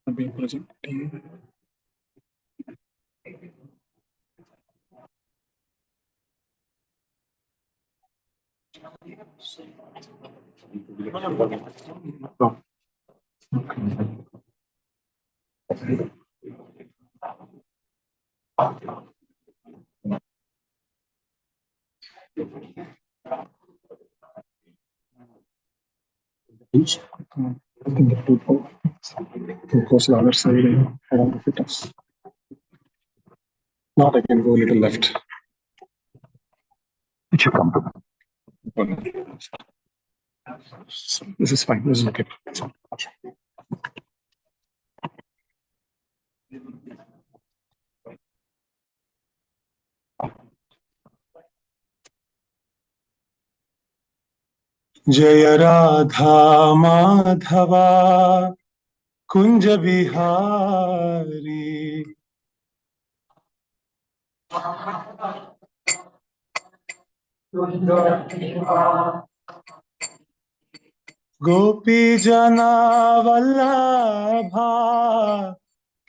अभी projecting goes the other side around the fitters. Now I can go a little left. It should come to. This is fine. This is okay. जय राधा माधवा कुंज बिहारी गोपी जना वल्लभा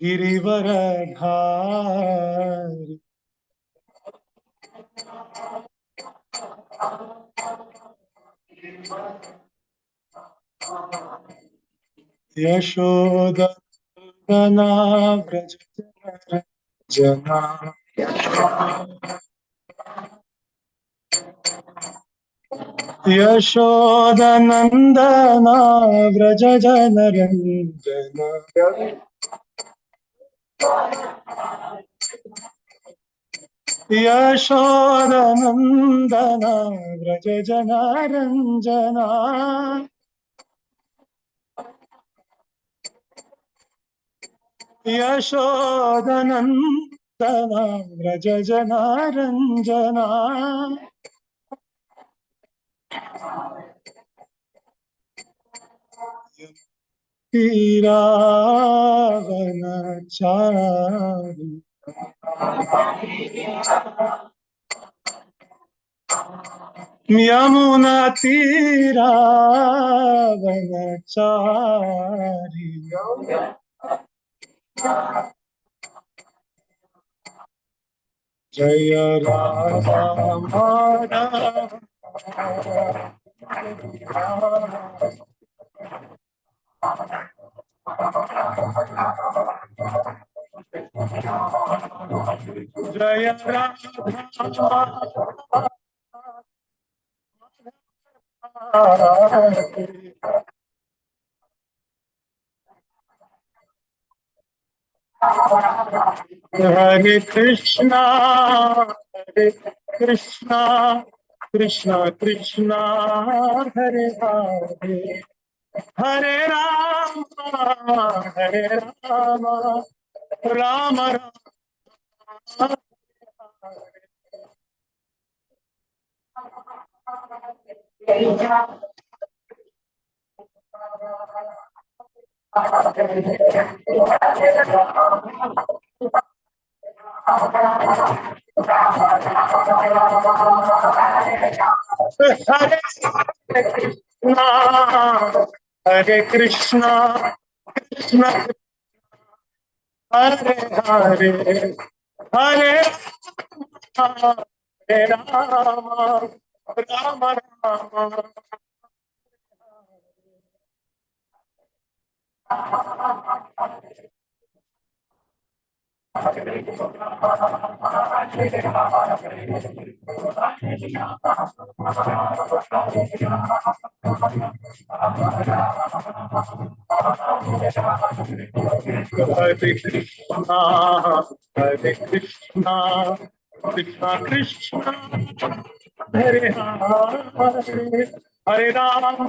गिरिवरधारी यशोदना व्रज जना यशोदनंदना व्रज जन रंजन यशोदनंदना व्रज जन रंजना यशोदनंदना व्रज जन रंजना तीरावनचारी यमुना तीरावनचारी जय राधा माधव जय राधा हरे कृष्णा कृष्णा कृष्णा हरे हरे हरे राम राम राम हरे कृष्णा कृष्णा हरे हरे हरे राम राम राम हरे कृष्णा कृष्णा कृष्णा हरे हरे हरे राम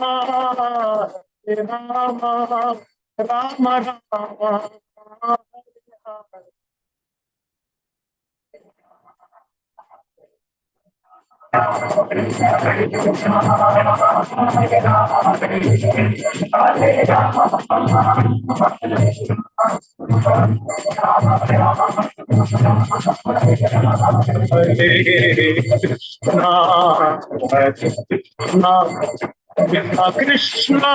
राम राम हरे Krishna Krishna Krishna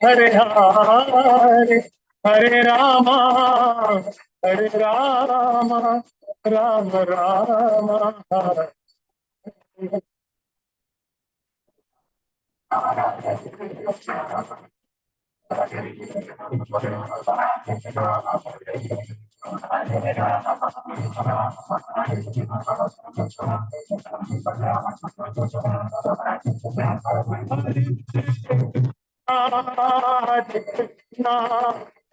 Hare Hare, Hare Rama, Hare Rama, Rama Rama, Hare Hare Krishna,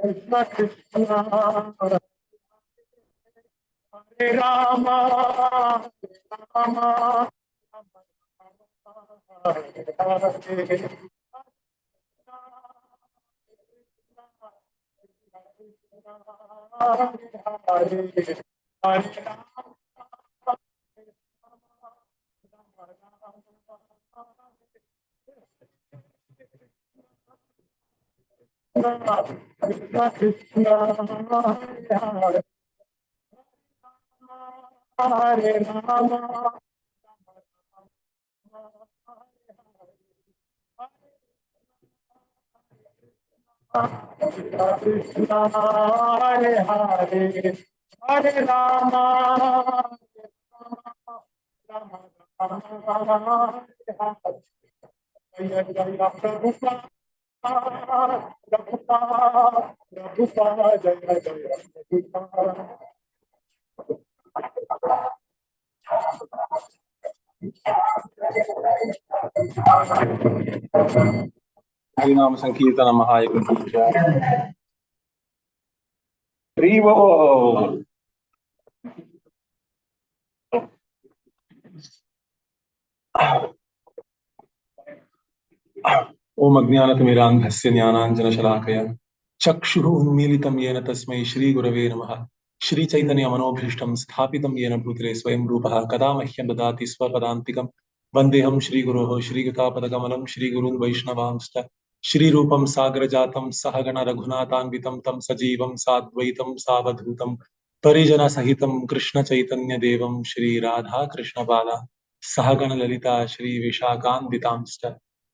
Krishna Krishna, Hare Rama, Rama, Hare Hare. Krishna Krishna, Hare Hare Rama, Krishna Hare Hare, Hare Rama, Rama Rama, Jaya Jaya Prabhupada, Prabhupada, Prabhupada, Jaya Jaya Prabhupada. हरिनाम संकीर्तन महायज्ञ प्रीवो ओम अज्ञानतिमिरान्धस्य ज्ञानाञ्जनशलाकया चक्षुः उन्मीलितं येन तस्मै श्रीगुरवे नमः। श्रीचैतन्यमनोभीष्टं स्थापितं येन भूतले स्वयं रूपः कदा मह्यं ददाति स्वपदान्तिकं। वन्देऽहं श्रीगुरोः श्रीगतापदकमलं श्रीगुरून् वैष्णवांश्च श्रीरूपं सागरजातं सहगण रघुनाथान्वितं तं सजीवं साद्वैतं सावधूतं परिजनसहितं कृष्णचैतन्यदेवं श्रीराधा कृष्णपादा सहगण ललिता श्रीविशाखान्वितांश्च।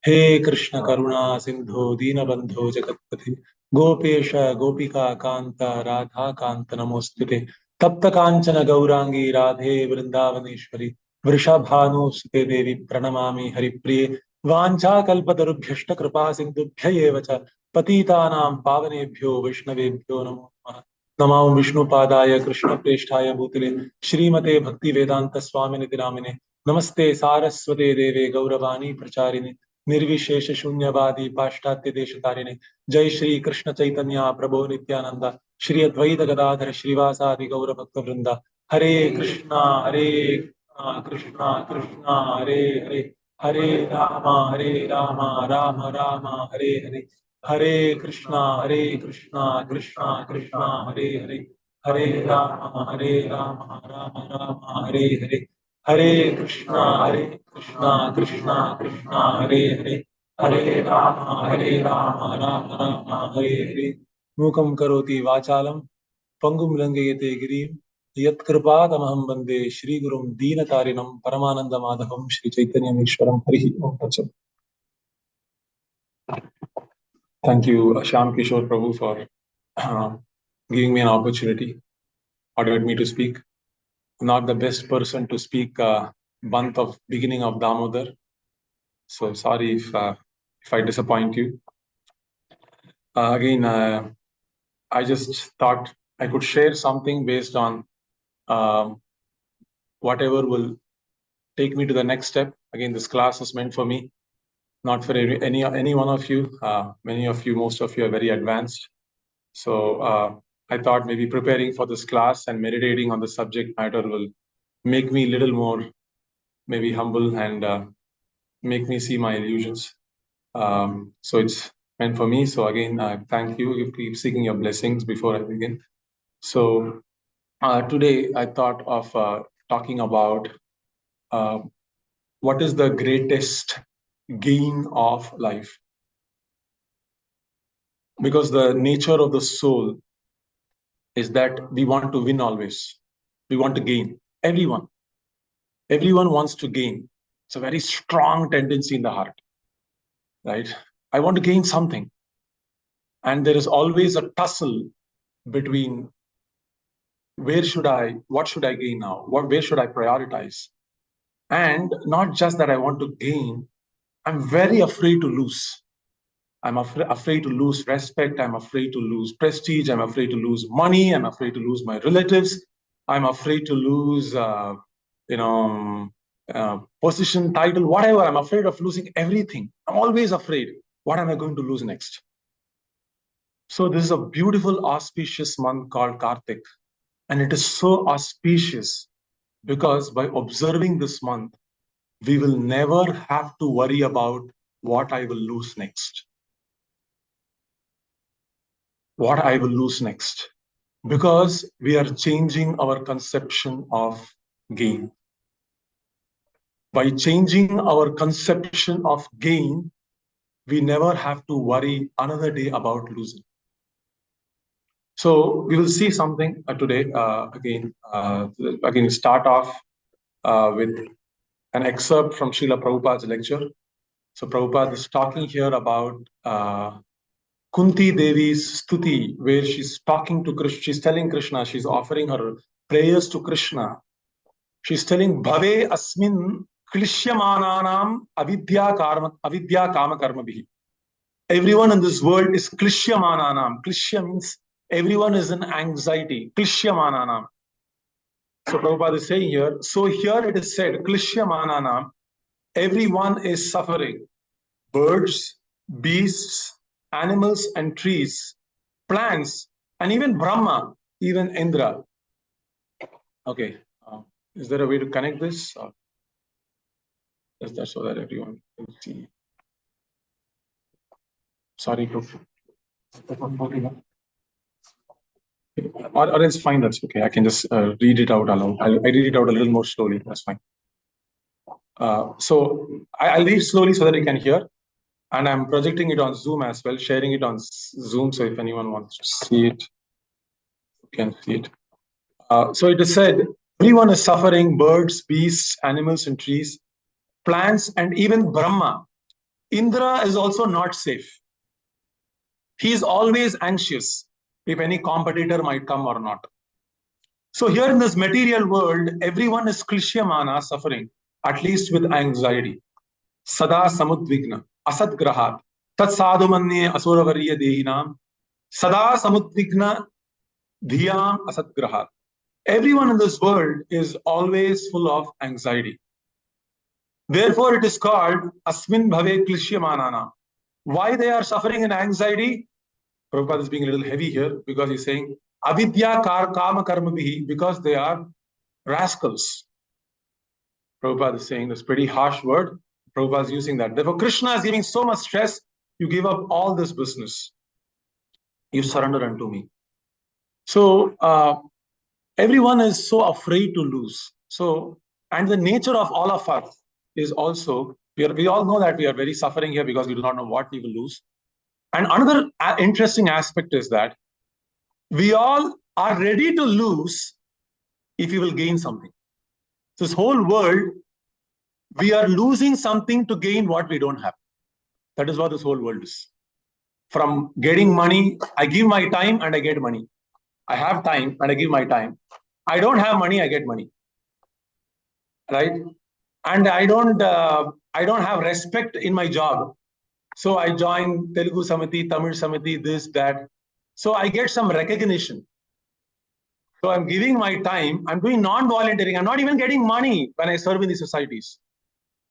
हे कृष्ण करुणा सिंधु दीनबंधो जगत्पति गोपेश गोपिका कांत राधा कांत नमोस्तुते तप्त कांचन गौरांगी राधे वृंदावनेश्वरी वृषभानुसुते देवी प्रणमामि हरिप्रिये वाञ्छाकल्पतरुभ्यश्च कृपा सिन्धुभ्य एव च पतितानां पावनेभ्यो वैष्णवेभ्यो नमो नमः। नमो विष्णुपादाय कृष्णप्रेष्ठाय भूतले श्रीमते भक्तिवेदांत स्वामिनिति नामिने नमस्ते सारस्वते देवे गौरवाणी प्रचारिणे निर्विशेष शून्यवादी पाश्चात्य देशतारिणे जय श्री कृष्ण चैतन्य प्रभो नित्यानंद श्री अद्वैत गदाधर श्रीवासादि गौर भक्त वृंदा हरे कृष्णा कृष्णा कृष्णा हरे हरे हरे राम राम राम हरे हरे हरे कृष्णा कृष्णा कृष्णा हरे हरे हरे राम राम राम हरे हरे हरे कृष्णा कृष्णा कृष्णा हरे राम राम राम हरे हरे। मूकं करोति वाचालं पंगुं लंघयते गिरिं यत्कृपातमहं वन्दे श्रीगुरुं दीनतारिणं परमानन्दमाधवं श्रीचैतन्यमीश्वरं हरिः ओम तत्सत्। Thank you, Shyam Kishore Prabhu, for giving me an opportunity, ordered me to speak. Not the best person to speak month of beginning of Damodar, so sorry if I disappoint you. Again, I just thought I could share something based on whatever will take me to the next step. Again, this class is meant for me, not for any one of you. Many of you, most of you are very advanced. So I thought maybe preparing for this class and meditating on the subject matter will make me a little more maybe humble and make me see my illusions. So it's meant for me. So again, thank you. You keep seeking your blessings before I begin. So today I thought of talking about what is the greatest gain of life. Because the nature of the soul is that we want to win always. We want to gain. Everyone wants to gain. It's a very strong tendency in the heart, right? I want to gain something. And there is always a tussle between what should I gain now? Where should I prioritize? And not just that I want to gain, I'm very afraid to lose. I'm afraid to lose respect. I'm afraid to lose prestige. I'm afraid to lose money. I'm afraid to lose my relatives. I'm afraid to lose, position, title, whatever. I'm afraid of losing everything. I'm always afraid. What am I going to lose next? So this is a beautiful, auspicious month called Kartik. And it is so auspicious because by observing this month, we will never have to worry about what I will lose next. What I will lose next. Because we are changing our conception of gain. By changing our conception of gain, we never have to worry another day about losing. So we will see something today. Again, start off with an excerpt from Srila Prabhupada's lecture. So Prabhupada is talking here about Kunti Devi's stuti, where she's talking to Krishna. She's telling Krishna, she's offering her prayers to Krishna. She's telling Bhave Asmin Klishyamananam Avidya Kama Karma Bihi. Everyone in this world is Klishyamananam. Klishya means everyone is in anxiety. Klishyamananam. So Prabhupada is saying here, so here it is said, Klishyamananam, everyone is suffering. Birds, beasts, animals and trees, plants, and even Brahma, even Indra. Okay, is there a way to connect this? Is that so that everyone can see? Sorry, or else fine, that's okay. I can just read it out aloud. I read it out a little more slowly, that's fine. So I'll read slowly so that you can hear. And I'm projecting it on Zoom as well, sharing it on Zoom. So if anyone wants to see it, you can see it. So it is said, everyone is suffering, birds, beasts, animals and trees, plants, and even Brahma. Indra is also not safe. He is always anxious if any competitor might come or not. So here in this material world, everyone is Krishyamana, suffering, at least with anxiety. Sada samudvigna, asad grahat, tat sadhumanye asuravarya dehinam, sada samudvigna dhiyam asad grahat. Everyone in this world is always full of anxiety. Therefore, it is called Asmin Bhave Klishyamanana. Why they are suffering in anxiety? Prabhupada is being a little heavy here because he's saying Avidya Kama Karma Bihi, because they are rascals. Prabhupada is saying this pretty harsh word. Prabhupada is using that. Therefore, Krishna is giving so much stress, you give up all this business. You surrender unto me. So, everyone is so afraid to lose. So, and the nature of all of us is also, we all know that we are very suffering here because we do not know what we will lose. And another interesting aspect is that we all are ready to lose if we will gain something. This whole world, we are losing something to gain what we don't have. That is what this whole world is. From getting money, I give my time and I get money. I have time and I give my time. I don't have money, I get money. Right? And I don't have respect in my job. So I join Telugu Samiti, Tamil Samiti, this, that. So I get some recognition. So I'm giving my time. I'm doing non-volunteering. I'm not even getting money when I serve in these societies.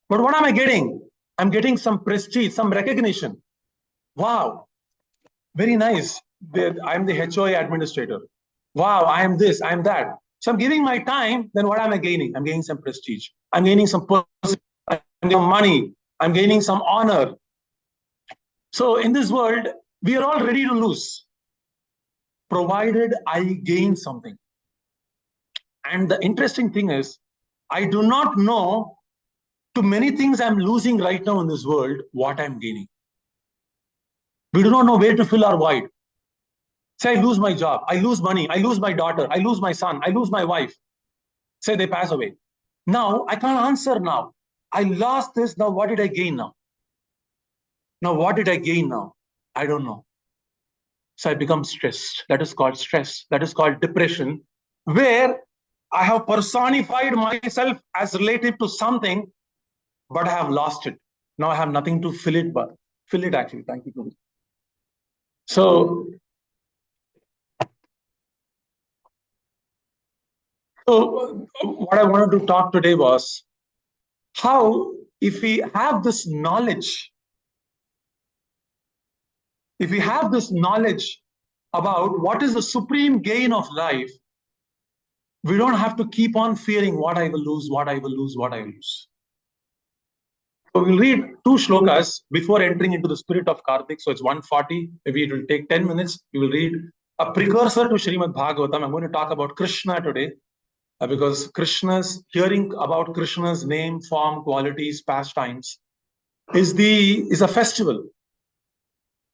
But what am I getting? I'm getting some prestige, some recognition. Wow, very nice. I'm the HOA administrator. Wow, I am this, I am that. So I'm giving my time, then what am I gaining? I'm gaining some prestige. I'm gaining some money. I'm gaining some honor. So in this world, we are all ready to lose, provided I gain something. And the interesting thing is, I do not know to many things I'm losing right now in this world, what I'm gaining. We do not know where to fill our void. Say I lose my job, I lose money, I lose my daughter, I lose my son, I lose my wife. Say they pass away. Now, I can't answer now. I lost this, now what did I gain now? Now, what did I gain now? I don't know. So I become stressed. That is called stress. That is called depression, where I have personified myself as relative to something, but I have lost it. Now I have nothing to fill it, but fill it actually. Thank you, Prabhu. So, what I wanted to talk today was how, if we have this knowledge, about what is the supreme gain of life, we don't have to keep on fearing what I will lose, what I will lose, what I will lose. So we'll read two shlokas before entering into the spirit of Karthik. So it's 140. Maybe it will take 10 minutes. We will read a precursor to Srimad Bhagavatam. I'm going to talk about Krishna today because hearing about Krishna's name, form, qualities, pastimes is a festival.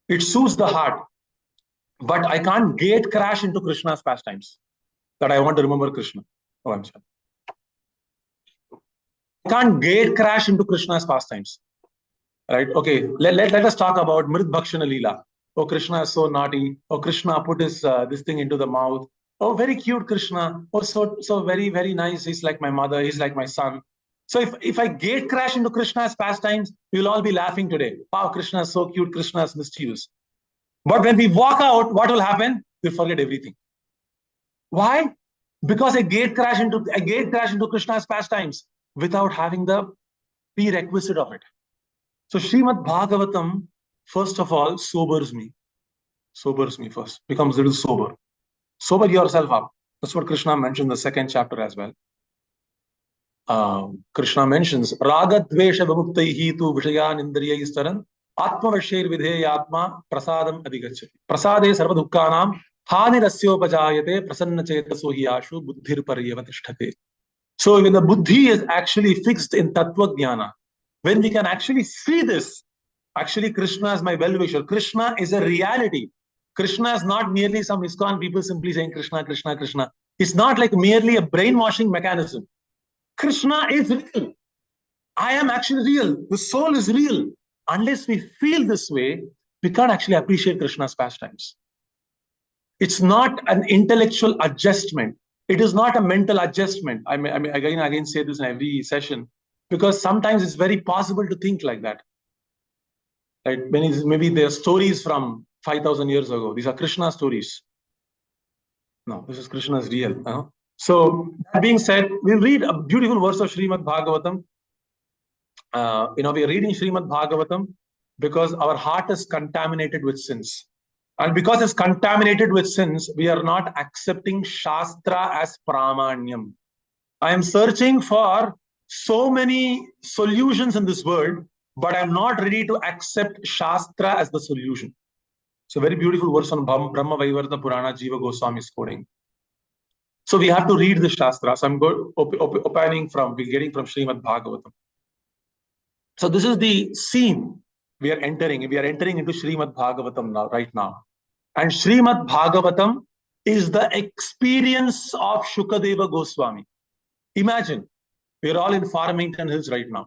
It soothes the heart. But I can't gate crash into Krishna's pastimes that I want to remember Krishna. Oh, I'm sorry. I can't gate crash into Krishna's pastimes. Right? Okay, let us talk about Mrit Bhakshana Leela. Oh, Krishna is so naughty. Oh, Krishna put his this thing into the mouth. Oh, very cute Krishna. Oh, so very, very nice. He's like my mother. He's like my son. So if I gate crash into Krishna's pastimes, we'll all be laughing today. Wow, Krishna is so cute. Krishna is mischievous. But when we walk out, what will happen? We'll forget everything. Why? Because I gate crash into Krishna's pastimes without having the prerequisite of it. So Srimad Bhagavatam, first of all, sobers me first, becomes a little sober. Sober yourself up. That's what Krishna mentioned in the second chapter as well. Krishna mentions, Raga Dvesha Vamuktai tu Vishayan Indriyayistaran Atma Vashir Vidheyatma Prasadam Adigachati. Prasade Sarva Dukkanam Hani Rasyopajayate Prasanna Chetaso Hiyashu Buddhir Paryavatishthate. So when the buddhi is actually fixed in Tattva Jnana, when we can actually see this, actually Krishna is my well-wisher. Krishna is a reality. Krishna is not merely some ISKCON people simply saying Krishna, Krishna, Krishna. It's not like merely a brainwashing mechanism. Krishna is real. I am actually real. The soul is real. Unless we feel this way, we can't actually appreciate Krishna's pastimes. It's not an intellectual adjustment. It is not a mental adjustment. I mean, again say this in every session, because sometimes it's very possible to think like that. Right? Maybe there are stories from 5,000 years ago. These are Krishna stories. No, this is Krishna's real. So that being said, we'll read a beautiful verse of Srimad Bhagavatam. We are reading Srimad Bhagavatam because our heart is contaminated with sins. And because it's contaminated with sins, we are not accepting Shastra as Pramanyam. I am searching for so many solutions in this world, but I'm not ready to accept Shastra as the solution. It's a very beautiful verse on Brahma Vaivarta Purana Jiva Goswami is quoting. So we have to read the Shastra. So I'm getting from Srimad Bhagavatam. So this is the scene we are entering. We are entering into Srimad Bhagavatam right now. And Srimad Bhagavatam is the experience of Shukadeva Goswami. Imagine, we're all in Farmington Hills right now.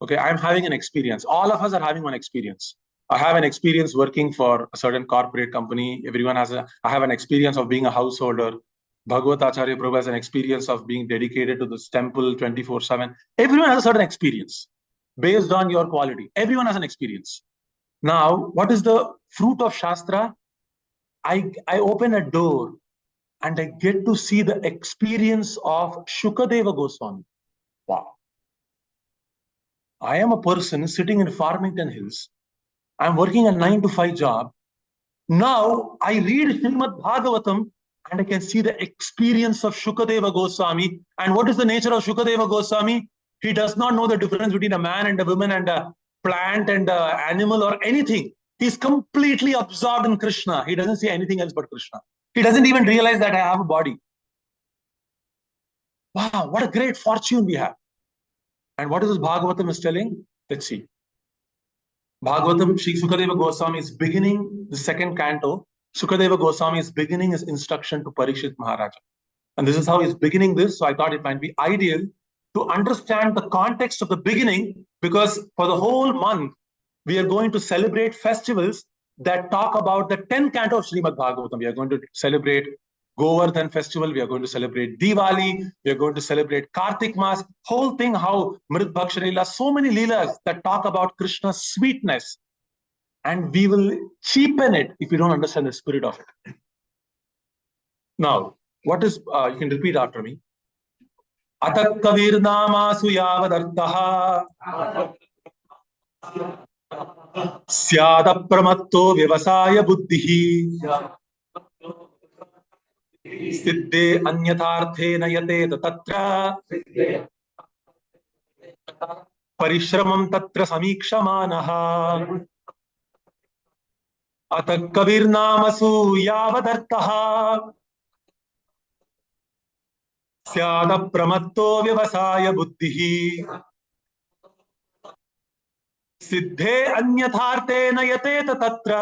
Okay, I'm having an experience. All of us are having one experience. I have an experience working for a certain corporate company. I have an experience of being a householder. Bhagavat Acharya Prabhu has an experience of being dedicated to this temple 24/7. Everyone has a certain experience based on your quality. Everyone has an experience. Now, what is the fruit of Shastra? I open a door and I get to see the experience of Shukadeva Goswami. Wow. I am a person sitting in Farmington Hills. I'm working a 9-to-5 job. Now I read Srimad Bhagavatam and I can see the experience of Shukadeva Goswami. And what is the nature of Shukadeva Goswami? He does not know the difference between a man and a woman and a plant and an animal or anything. He's completely absorbed in Krishna. He doesn't see anything else but Krishna. He doesn't even realize that I have a body. Wow, what a great fortune we have. And what is this Bhagavatam is telling? Let's see. Bhagavatam, Sri Sukadeva Goswami is beginning the second canto. Sukadeva Goswami is beginning his instruction to Parikshit Maharaja. And this is how he's beginning this. So I thought it might be ideal to understand the context of the beginning, because for the whole month, we are going to celebrate festivals that talk about the 10th canto of Srimad Bhagavatam. We are going to celebrate Govardhan festival. We are going to celebrate Diwali. We are going to celebrate Kartik Mas. Whole thing, how Mrit Bhaksha Leela, so many Leelas that talk about Krishna's sweetness. And we will cheapen it if you don't understand the spirit of it. Now, what is, you can repeat after me. Atat kavir namasu yavadartaha syada pramatto vyavasaya buddhihi siddhe anyatharthe nayate tatra parishramam tatra samikshamanaha atat kavir namasu yavadartaha syada pramatto vyavasaya buddhihi siddhe anyatharthe nayate tatra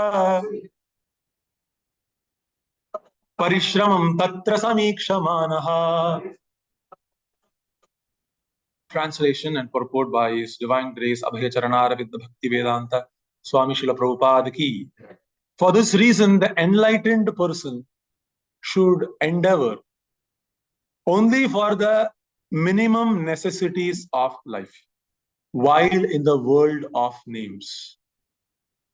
parishramam tatra samikshamanaha. Translation and purport by His Divine Grace Abhay Charanaravidya Bhakti Vedanta Swami Srila Prabhupada ki. For this reason, the enlightened person should endeavor only for the minimum necessities of life while in the world of names.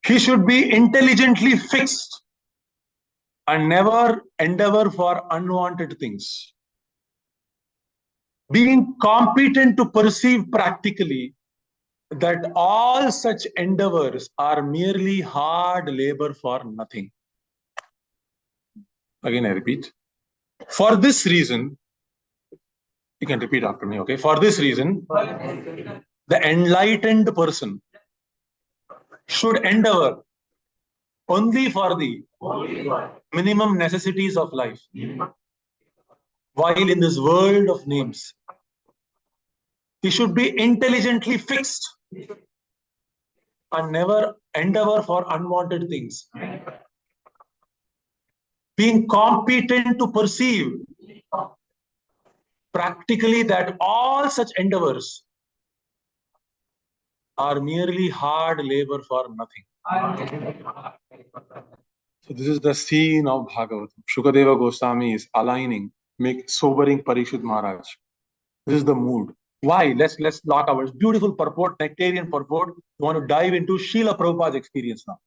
He should be intelligently fixed and never endeavor for unwanted things. Being competent to perceive practically that all such endeavors are merely hard labor for nothing. Again, I repeat. For this reason, you can repeat after me, okay? For this reason, the enlightened person should endeavor only for the minimum necessities of life while in this world of names. He should be intelligently fixed and never endeavor for unwanted things. Being competent to perceive practically that all such endeavors are merely hard labor for nothing. So this is the scene of Bhagavatam. Shukadeva Goswami is aligning, sobering Parikshit Maharaj. This is the mood. Why? Let's lock our beautiful purport, nectarian purport. We want to dive into Srila Prabhupada's experience now.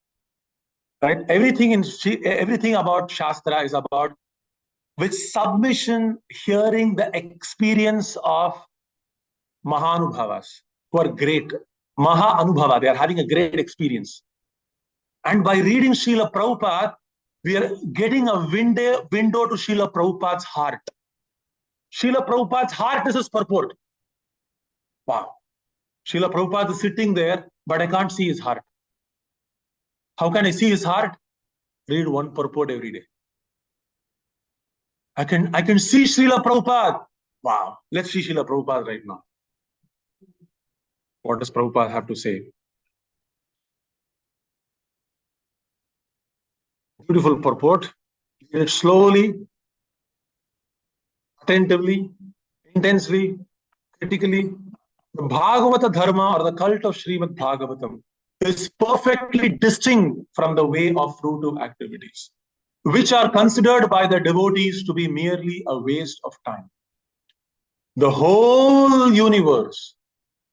Right? Everything about Shastra is about with submission, hearing the experience of Mahanubhavas, who are great. Maha-Anubhava, they are having a great experience. And by reading Srila Prabhupada, we are getting a window to Srila Prabhupada's heart. Srila Prabhupada's heart is his purport. Wow. Srila Prabhupada is sitting there, but I can't see his heart. How can I see his heart? Read one purport every day. I can see Srila Prabhupada. Wow. Let's see Srila Prabhupada right now. What does Prabhupada have to say? Beautiful purport. Read it slowly, attentively, intensely, critically. The Bhagavata Dharma or the cult of Srimad Bhagavatam is perfectly distinct from the way of fruitive activities, which are considered by the devotees to be merely a waste of time. The whole universe,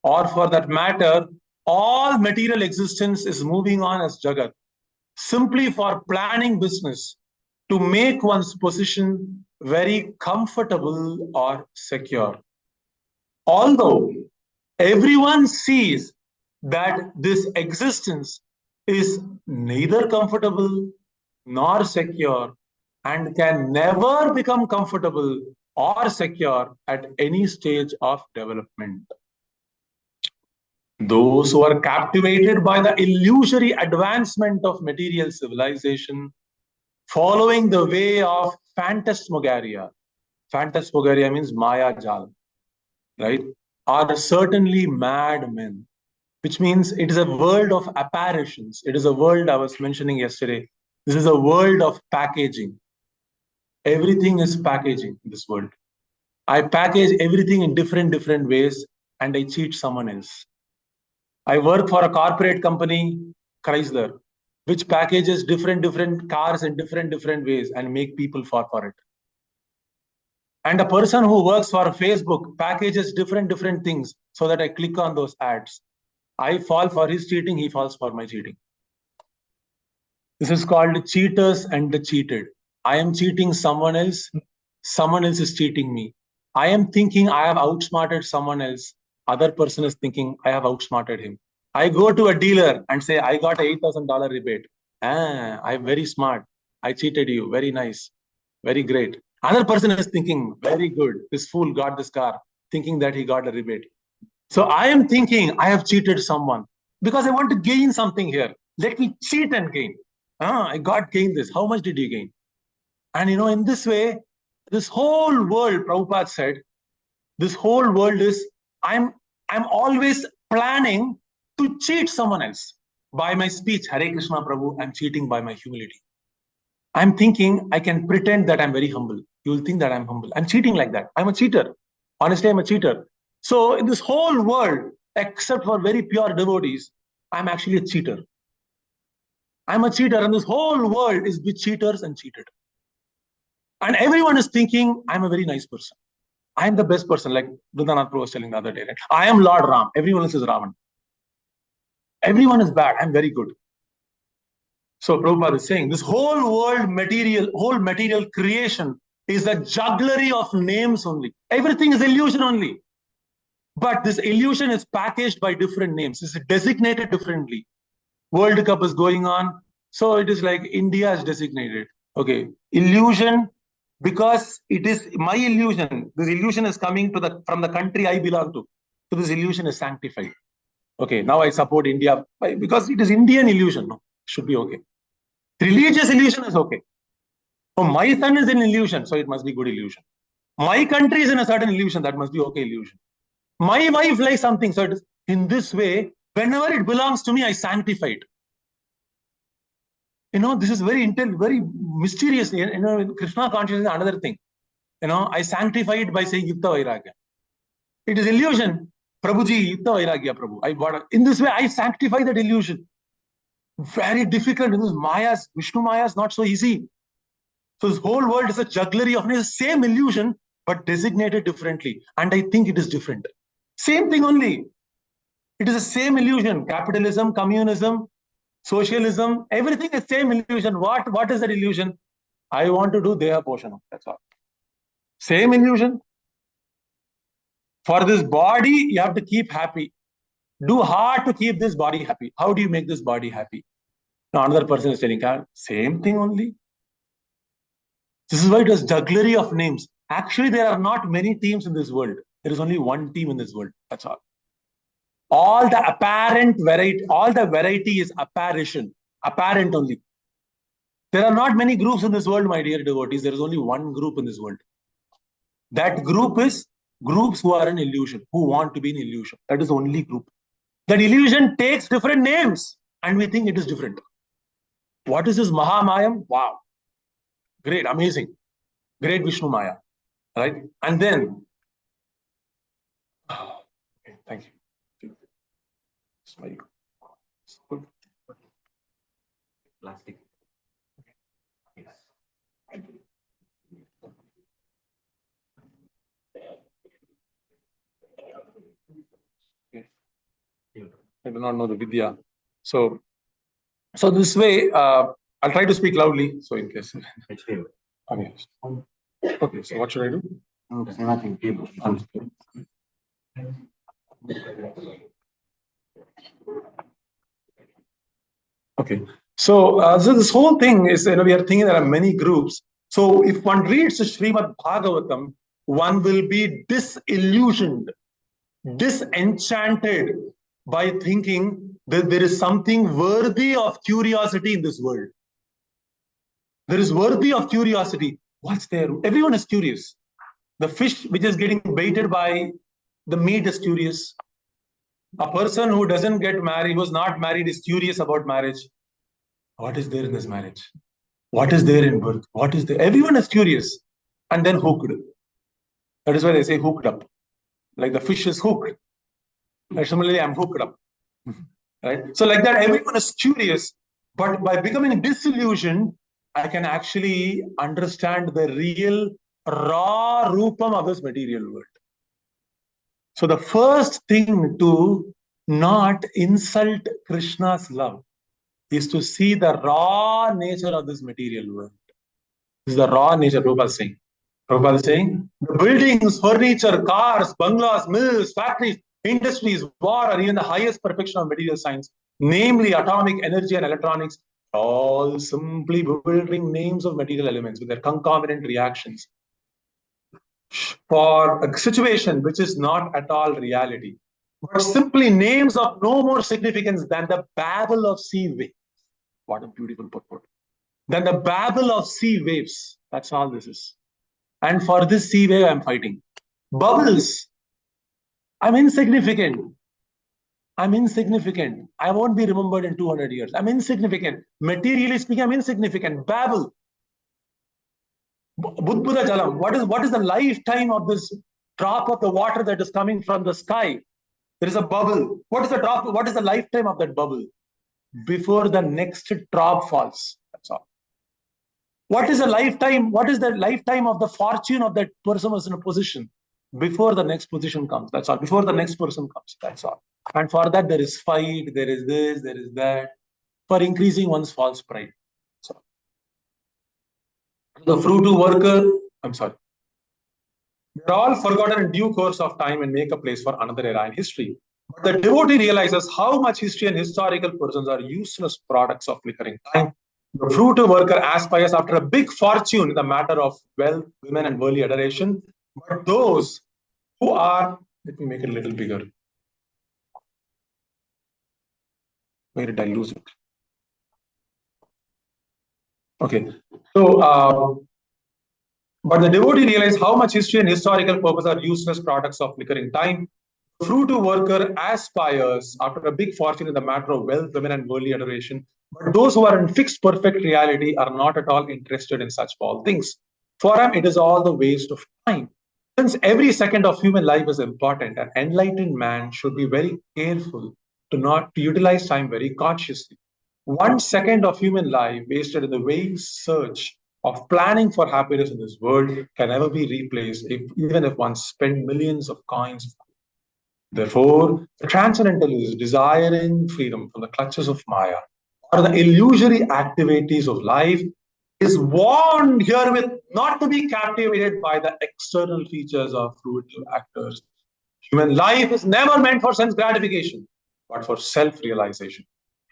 or for that matter, all material existence is moving on as Jagat, simply for planning business to make one's position very comfortable or secure. Although everyone sees that this existence is neither comfortable nor secure and can never become comfortable or secure at any stage of development. Those who are captivated by the illusory advancement of material civilization, following the way of phantasmagoria. Phantasmagoria means Maya Jal, right? Are certainly mad men, which means it is a world of apparitions. It is a world I was mentioning yesterday. This is a world of packaging. Everything is packaging in this world. I package everything in different ways and I cheat someone else. I work for a corporate company, Chrysler, which packages different cars in different ways and make people fall for it. And a person who works for Facebook packages different things so that I click on those ads. I fall for his cheating, he falls for my cheating. This is called cheaters and the cheated. I am cheating someone else is cheating me. I am thinking I have outsmarted someone else. Other person is thinking I have outsmarted him. I go to a dealer and say, I got a $8,000 rebate. I'm very smart. I cheated you. Very nice. Very great. Other person is thinking, very good. This fool got this car, thinking that he got a rebate. So I am thinking I have cheated someone because I want to gain something here. Let me cheat and gain. I got gained this. How much did you gain? And in this way, this whole world, Prabhupada said, this whole world is, I'm always planning to cheat someone else. By my speech, Hare Krishna Prabhu, I'm cheating by my humility. I'm thinking I can pretend that I'm very humble. You will think that I'm humble. I'm cheating like that. I'm a cheater. Honestly, I'm a cheater. So in this whole world, except for very pure devotees, I'm actually a cheater. I'm a cheater, and this whole world is with cheaters and cheated. And everyone is thinking, I'm a very nice person. I'm the best person, like Vrindavan Prabhu was telling the other day. Right? I am Lord Ram. Everyone else is Ravan. Everyone is bad. I'm very good. So Prabhupada is saying, this whole world whole material creation is a jugglery of names only. Everything is illusion only. But this illusion is packaged by different names. It's designated differently. World Cup is going on. So it is like India is designated. Okay. Illusion, because it is my illusion. This illusion is coming from the country I belong to. So this illusion is sanctified. Okay. Now I support India because it is Indian illusion. No, should be okay. Religious illusion is okay. Oh, my son is in illusion, so it must be good illusion. My country is in a certain illusion, that must be okay illusion. My wife likes something, so it is in this way. Whenever it belongs to me, I sanctify it. This is very mysterious. Krishna consciousness is another thing. I sanctify it by saying Yukta Vairagya. It is illusion. Prabhuji, Yukta Vairagya, Prabhu. In this way, I sanctify that illusion. Very difficult. Vishnu Maya is not so easy. So this whole world is a jugglery of the same illusion, but designated differently. And I think it is different. Same thing only. It is the same illusion. Capitalism, communism, socialism, everything is same illusion. What is that illusion? I want to do Deha Poshanam. That's all. Same illusion. For this body, you have to keep happy. Do hard to keep this body happy. How do you make this body happy? Now another person is telling, same thing only. This is why it is jugglery of names. Actually, there are not many teams in this world. There is only one team in this world. That's all. All the apparent variety, all the variety is apparition. Apparent only. There are not many groups in this world, my dear devotees. There is only one group in this world. That group is groups who are in illusion, who want to be in illusion. That is the only group. That illusion takes different names and we think it is different. What is this Mahamayam? Wow. Great, amazing. Great Vishnu Maya. Right? And then, okay, thank you. Good. Plastic. Yes. Okay. I do not know the Vidya. So this way, I'll try to speak loudly. So in case. Okay. Okay. So what should I do? Nothing. Okay. So this whole thing is, we are thinking there are many groups. So if one reads the Srimad Bhagavatam, one will be disillusioned, disenchanted by thinking that there is something worthy of curiosity in this world. There is worthy of curiosity. What's there? Everyone is curious. The fish which is getting baited by the meat is curious. A person who doesn't get married, who's not married, is curious about marriage. What is there in this marriage? What is there in birth? What is there? Everyone is curious. And then hooked. That is why they say hooked up. Like the fish is hooked. Like similarly, I'm hooked up. Right? So like that, everyone is curious. But by becoming disillusioned, I can actually understand the real raw rupam of this material world. So the first thing to not insult Krishna's love is to see the raw nature of this material world. This is the raw nature, Prabhupada is saying. Prabhupada is saying, the buildings, furniture, cars, bungalows, mills, factories, industries, war, or even the highest perfection of material science, namely atomic energy and electronics, all simply bewildering names of material elements with their concomitant reactions for a situation which is not at all reality, but simply names of no more significance than the babble of sea waves. What a beautiful purport. Than the babble of sea waves. That's all this is. And for this sea wave, I'm fighting. Bubbles. I'm insignificant. I'm insignificant. I won't be remembered in 200 years. I'm insignificant. Materially speaking, I'm insignificant. Babble. Budbuda Jalam. What is the lifetime of this drop of the water that is coming from the sky? There is a bubble. What is the drop? What is the lifetime of that bubble? Before the next drop falls. That's all. What is the lifetime? What is the lifetime of the fortune of that person who's in a position? Before the next position comes. That's all. Before the next person comes. That's all. And for that, there is fight, there is this, there is that. For increasing one's false pride. So, the fruit worker, I'm sorry. They're all forgotten in due course of time and make a place for another era in history. But the devotee realizes how much history and historical persons are useless products of flickering time. The fruit worker aspires after a big fortune in the matter of wealth, women, and worldly adoration. But those who are, let me make it a little bigger. Where did I lose it? Okay. So, but the devotee realizes how much history and historical purpose are useless products of flickering time. The fruit worker aspires after a big fortune in the matter of wealth, women, and worldly adoration. But those who are in fixed, perfect reality are not at all interested in such small things. For them, it is all the waste of time. Since every second of human life is important, an enlightened man should be very careful to utilize time very consciously. 1 second of human life wasted in the vain search of planning for happiness in this world can never be replaced, even if one spent millions of coins. Therefore, the transcendentalist desiring freedom from the clutches of Maya or the illusory activities of life is warned herewith not to be captivated by the external features of fruitive actors. Human life is never meant for sense gratification, but for self-realization.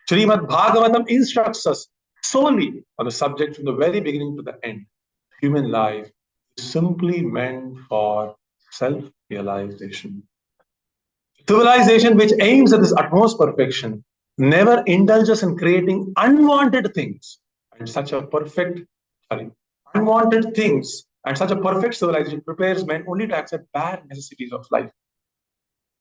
Srimad Bhagavatam instructs us solely on the subject from the very beginning to the end. Human life is simply meant for self-realization. Civilization which aims at this utmost perfection never indulges in creating unwanted things. And such a perfect civilization prepares men only to accept bare necessities of life.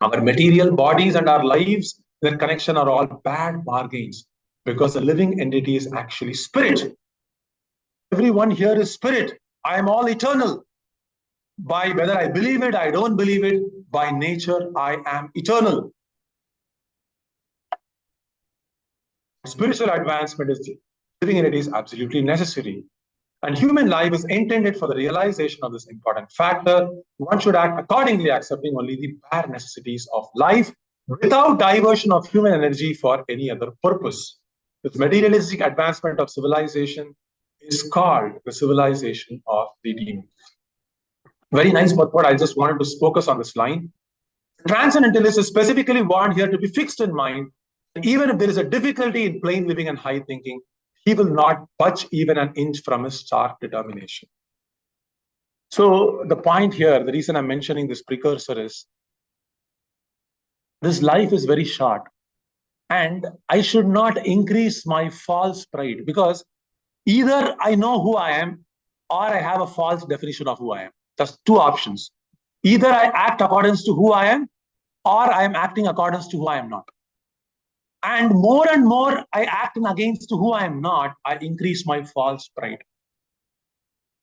Our material bodies and our lives, their connection are all bad bargains because the living entity is actually spirit. Everyone here is spirit. I am all eternal. By whether I believe it, I don't believe it, by nature, I am eternal. Spiritual advancement is living in it is absolutely necessary. And human life is intended for the realization of this important factor. One should act accordingly, accepting only the bare necessities of life without diversion of human energy for any other purpose. This materialistic advancement of civilization is called the civilization of the demons. Very nice, but what I just wanted to focus on this line. Transcendentalist is specifically warned here to be fixed in mind. Even if there is a difficulty in plain living and high thinking, he will not budge even an inch from his stark determination. So the point here, the reason I'm mentioning this precursor is, this life is very short and I should not increase my false pride, because either I know who I am or I have a false definition of who I am. Just two options. Either I act according to who I am or I am acting according to who I am not. And more I act against who I am not, I increase my false pride.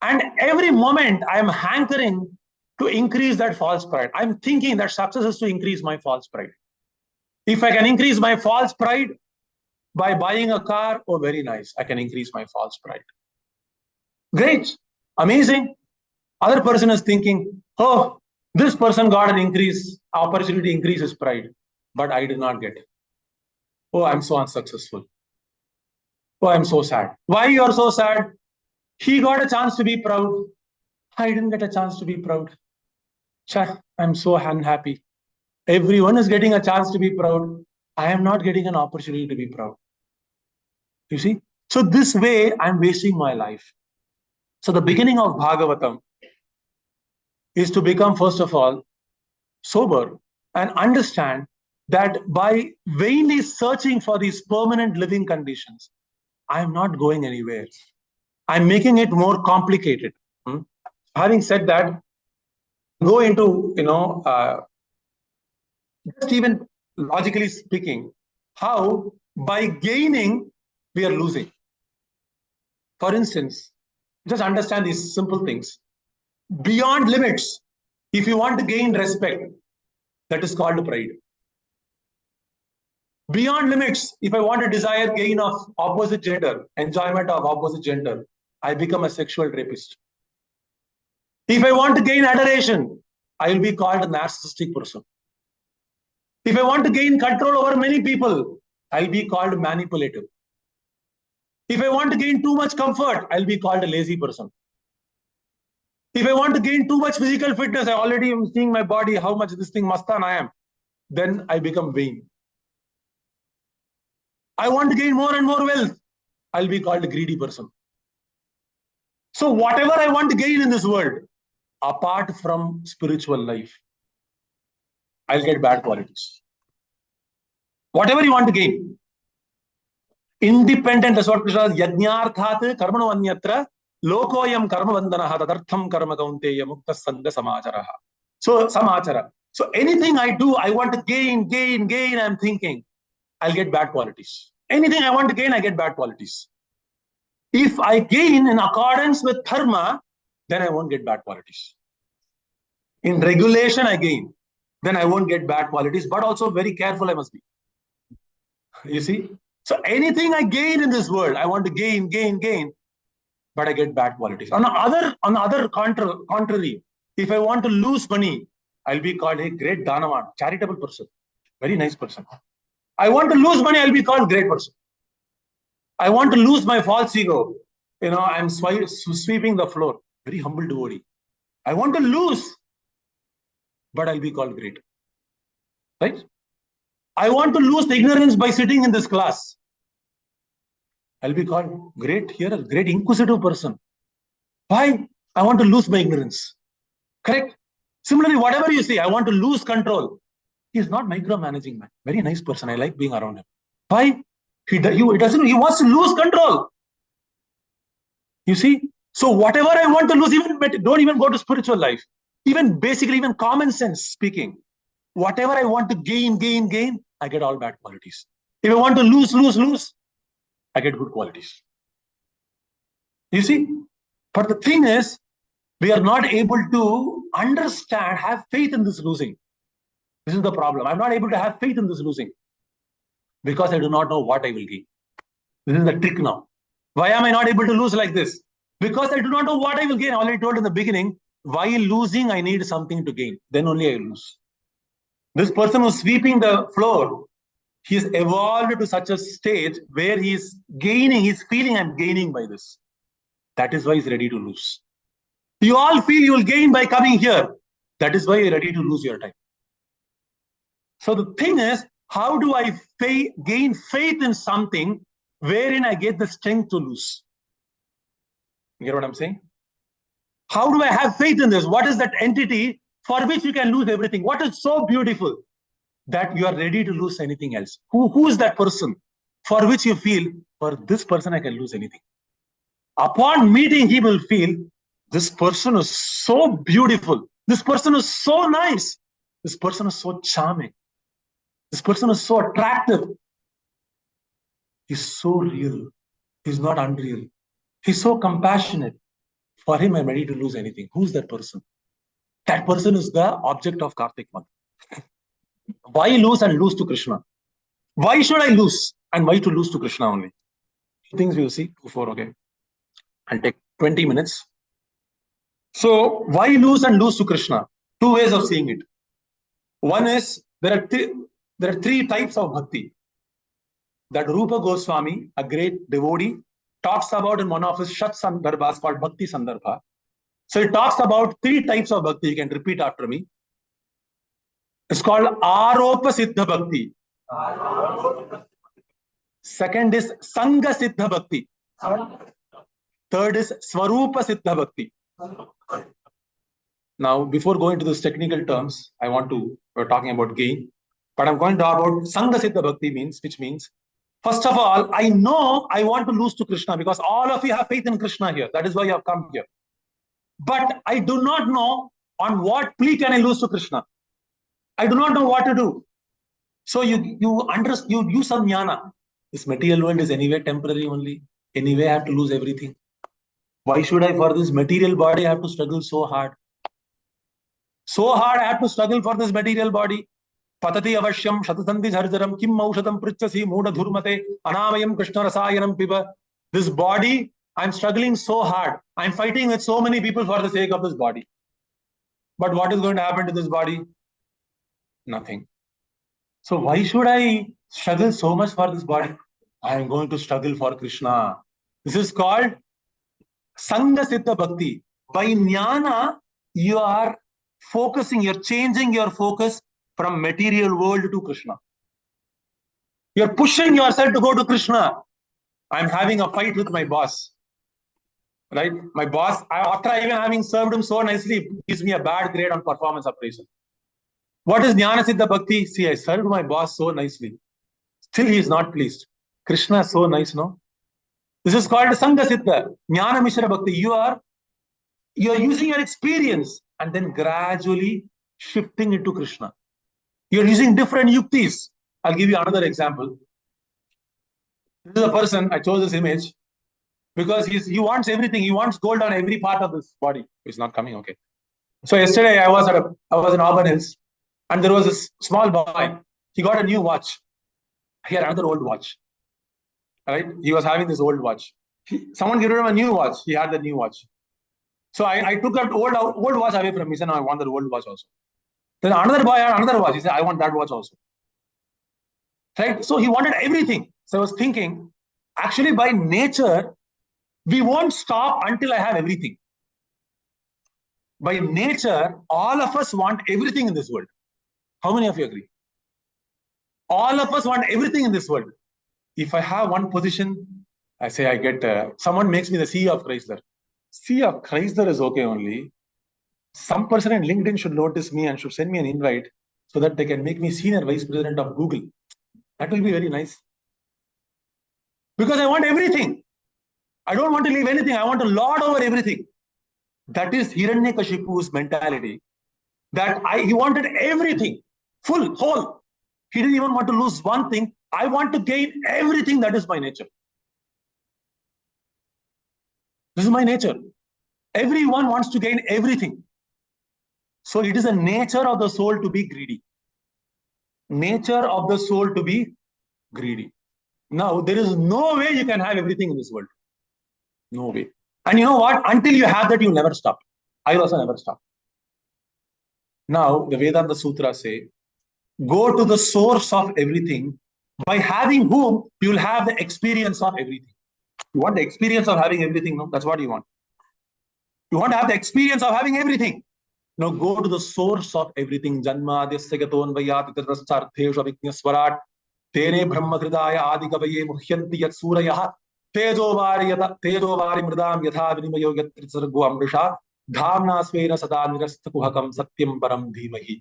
And every moment I am hankering to increase that false pride. I'm thinking that success is to increase my false pride. If I can increase my false pride, By buying a car, oh, very nice. I can increase my false pride. Great. Amazing. Other person is thinking, oh, this person got an increase, opportunity increases pride, but I did not get. Oh, I'm so unsuccessful. Oh, I'm so sad. Why you are so sad? He got a chance to be proud. I didn't get a chance to be proud. Chah, I'm so unhappy. Everyone is getting a chance to be proud. I am not getting an opportunity to be proud. You see? So this way, I'm wasting my life. So the beginning of Bhagavatam is to become, first of all, sober and understand that by vainly searching for these permanent living conditions, I'm not going anywhere. I'm making it more complicated. Having said that, go into, just even logically speaking, how by gaining, we are losing. For instance, just understand these simple things. Beyond limits, if you want to gain respect, that is called pride. Beyond limits, if I want to desire gain of opposite gender, enjoyment of opposite gender, I become a sexual rapist. If I want to gain adoration, I will be called a narcissistic person. If I want to gain control over many people, I'll be called manipulative. If I want to gain too much comfort, I'll be called a lazy person. If I want to gain too much physical fitness, I already am seeing my body, how much this thing mastan I am, then I become vain. I want to gain more and more wealth, I'll be called a greedy person. So whatever I want to gain in this world, apart from spiritual life, I'll get bad qualities. Whatever you want to gain, independent, that's what Krishna says, yajnarthat karmano anyatra lokoyam karma vandanaha tadartham karma kaunteya mukta sanga samacharaha. So samachara. So anything I do, I want to gain, I'm thinking, I'll get bad qualities. Anything I want to gain, I get bad qualities. If I gain in accordance with dharma, then I won't get bad qualities. In regulation, I gain, then I won't get bad qualities, but also very careful I must be. You see? So anything I gain in this world, I want to gain, but I get bad qualities. On the other contrary, if I want to lose money, I'll be called a great Dhanavan, charitable person, very nice person. I want to lose money, I'll be called great person. I want to lose my false ego. I'm sweeping the floor, very humble devotee. I want to lose, but I'll be called great. Right? I want to lose the ignorance by sitting in this class. I'll be called great hearer, great inquisitive person. Why? I want to lose my ignorance. Correct? Similarly, whatever you say, I want to lose control. He's not micromanaging, man. Very nice person. I like being around him. Why? He wants to lose control. You see? So whatever I want to lose, don't even go to spiritual life. Even basically, even common sense speaking, whatever I want to gain, I get all bad qualities. If I want to lose, I get good qualities. You see? But the thing is, we are not able to understand, have faith in this losing. This is the problem. I'm not able to have faith in this losing because I do not know what I will gain. This is the trick now. Why am I not able to lose like this? Because I do not know what I will gain. I already told in the beginning, while losing, I need something to gain. Then only I will lose. This person who's sweeping the floor, he's evolved to such a stage where he's gaining, he's feeling I'm gaining by this. That is why he's ready to lose. You all feel you will gain by coming here. That is why you're ready to lose your time. So the thing is, how do I gain faith in something wherein I get the strength to lose? You get what I'm saying? How do I have faith in this? What is that entity for which you can lose everything? What is so beautiful that you are ready to lose anything else? Who is that person for which you feel, for this person I can lose anything? Upon meeting, he will feel, this person is so beautiful. This person is so nice. This person is so charming. This person is so attractive. He's so real. He's not unreal. He's so compassionate. For him, I'm ready to lose anything. Who's that person? That person is the object of Kartik month. Why lose and lose to Krishna? Why should I lose? and why to lose to Krishna only. Two things we will see before, okay? I'll take 20 minutes. So why lose and lose to Krishna? Two ways of seeing it. One is there are three types of bhakti that Rupa Goswami, a great devotee, talks about in one of his Shat Sandarbhas called Bhakti Sandarbha. So he talks about three types of bhakti. You can repeat after me. It's called Aropa Siddha Bhakti. Second is Sangha Siddha Bhakti. Third is Swarupa Siddha Bhakti. Now, before going to those technical terms, we're talking about gain, but I'm going to talk about Sangha Siddha Bhakti which means, first of all, I know I want to lose to Krishna because all of you have faith in Krishna here. That is why you have come here. But I do not know on what plea can I lose to Krishna. I do not know what to do. So you use some jnana. This material world is anyway temporary only. Anyway, I have to lose everything. Why should I, for this material body, have to struggle so hard? So hard I have to struggle for this material body. Patati avashyam shatasanti dharjaram kim maushatam prichasi muda dhurmate anamayam krishna rasayanam piba. This body, I'm struggling so hard. I'm fighting with so many people for the sake of this body. But what is going to happen to this body? Nothing. So why should I struggle so much for this body? I am going to struggle for Krishna. This is called Sangha Siddha Bhakti. By jnana, you are you're changing your focus from material world to Krishna. You're pushing yourself to go to Krishna. I'm having a fight with my boss. Right? My boss, after even having served him so nicely, gives me a bad grade on performance appraisal. What is Jnana Siddha Bhakti? See, I served my boss so nicely. Still, he is not pleased. Krishna is so nice, no? This is called Sangha Siddha, Jnana Mishra Bhakti. You are using your experience and then gradually shifting it to Krishna. You're using different yuktis. I'll give you another example. This is a person, I chose this image because he wants everything. He wants gold on every part of this body. It's not coming, okay. So yesterday I was in Auburn Hills and there was this small boy. He got a new watch. He had another old watch. Right? He was having this old watch. Someone gave him a new watch. He had the new watch. So I took that old watch away from him. He said, no, I want the old watch also. Then another boy had another watch. He said, I want that watch also. Right? So he wanted everything. So I was thinking, actually by nature, we won't stop until I have everything. By nature, all of us want everything in this world. How many of you agree? All of us want everything in this world. If I have one position, I say I get, someone makes me the CEO of Chrysler. CEO of Chrysler is okay only. Some person in LinkedIn should notice me and should send me an invite so that they can make me senior vice president of Google. That will be very nice. Because I want everything. I don't want to leave anything. I want to lord over everything. That is Hiranyakashipu's mentality. That he wanted everything, full, whole. He didn't even want to lose one thing. I want to gain everything. That is my nature. This is my nature. Everyone wants to gain everything. So it is a nature of the soul to be greedy. Nature of the soul to be greedy. Now, there is no way you can have everything in this world. No way. And you know what? Until you have that, you'll never stop. I will also never stop. Now, the Vedanta Sutras say, go to the source of everything, by having whom you will have the experience of everything. You want the experience of having everything? No, that's what you want. You want to have the experience of having everything. Now go to the source of everything. Janmadhyasya gaton vayat itarasartheshu avignaswarat tere brahma hridaya adikavaye muhyanti yat surayah tejo vari mridam yatha vinimayo yatritsargo amrisha dhamna svena sada nirastha kuhakam satyam param dhimahi.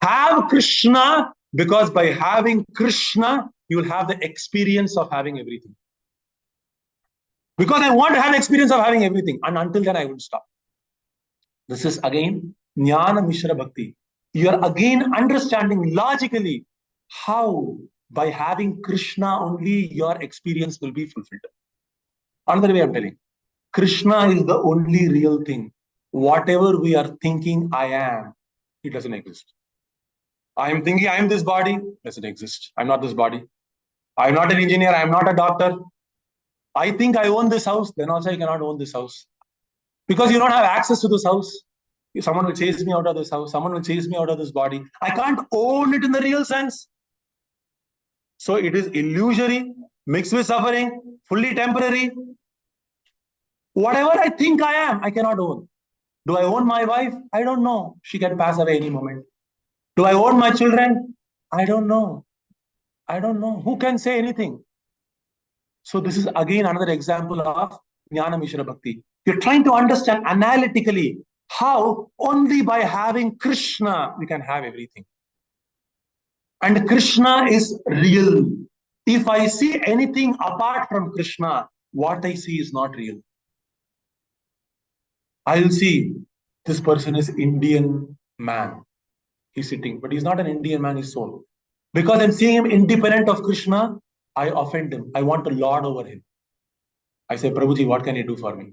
Have Krishna, because by having Krishna, you will have the experience of having everything. Because I want to have the experience of having everything. And until then, I will stop. This is again Jnana Mishra Bhakti. You are again understanding logically how by having Krishna only your experience will be fulfilled. Another way I'm telling. Krishna is the only real thing. Whatever we are thinking I am, it doesn't exist. I am thinking I am this body, doesn't exist. I'm not this body. I'm not an engineer, I'm not a doctor. I think I own this house, then also I cannot own this house. Because you don't have access to this house. If someone will chase me out of this house, someone will chase me out of this body. I can't own it in the real sense. So it is illusory, mixed with suffering, fully temporary. Whatever I think I am, I cannot own. Do I own my wife? I don't know. She can pass away any moment. Do I own my children? I don't know. I don't know. Who can say anything? So this is again another example of Jnana Mishra Bhakti. You're trying to understand analytically how only by having Krishna we can have everything. And Krishna is real. If I see anything apart from Krishna, what I see is not real. I'll see this person is Indian man. He's sitting, but he's not an Indian man, he's soul. Because I'm seeing him independent of Krishna, I offend him. I want to lord over him. I say, Prabhuji, what can you do for me?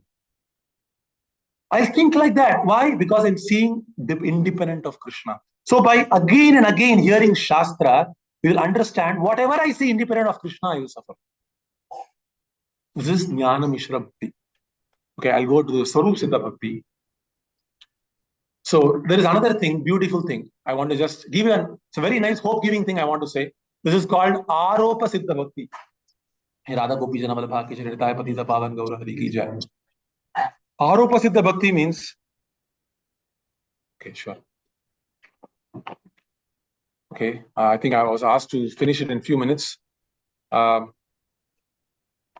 I think like that. Why? Because I'm seeing the independent of Krishna. So by again and again hearing Shastra, you will understand whatever I see independent of Krishna, I will suffer. This is Jnana Mishra Bhakti. Okay, I'll go to the Swarup Siddha Bhakti. So there is another thing, beautiful thing. I want to just give you it's a very nice hope-giving thing I want to say. This is called Aropa Siddha Bhakti. Radha Gopi Janamal Bhakti Charitaya Patita Pavan Gaura Hari Ki Jai. Aropa Siddha Bhakti means, okay, sure. Okay, I think I was asked to finish it in a few minutes. Let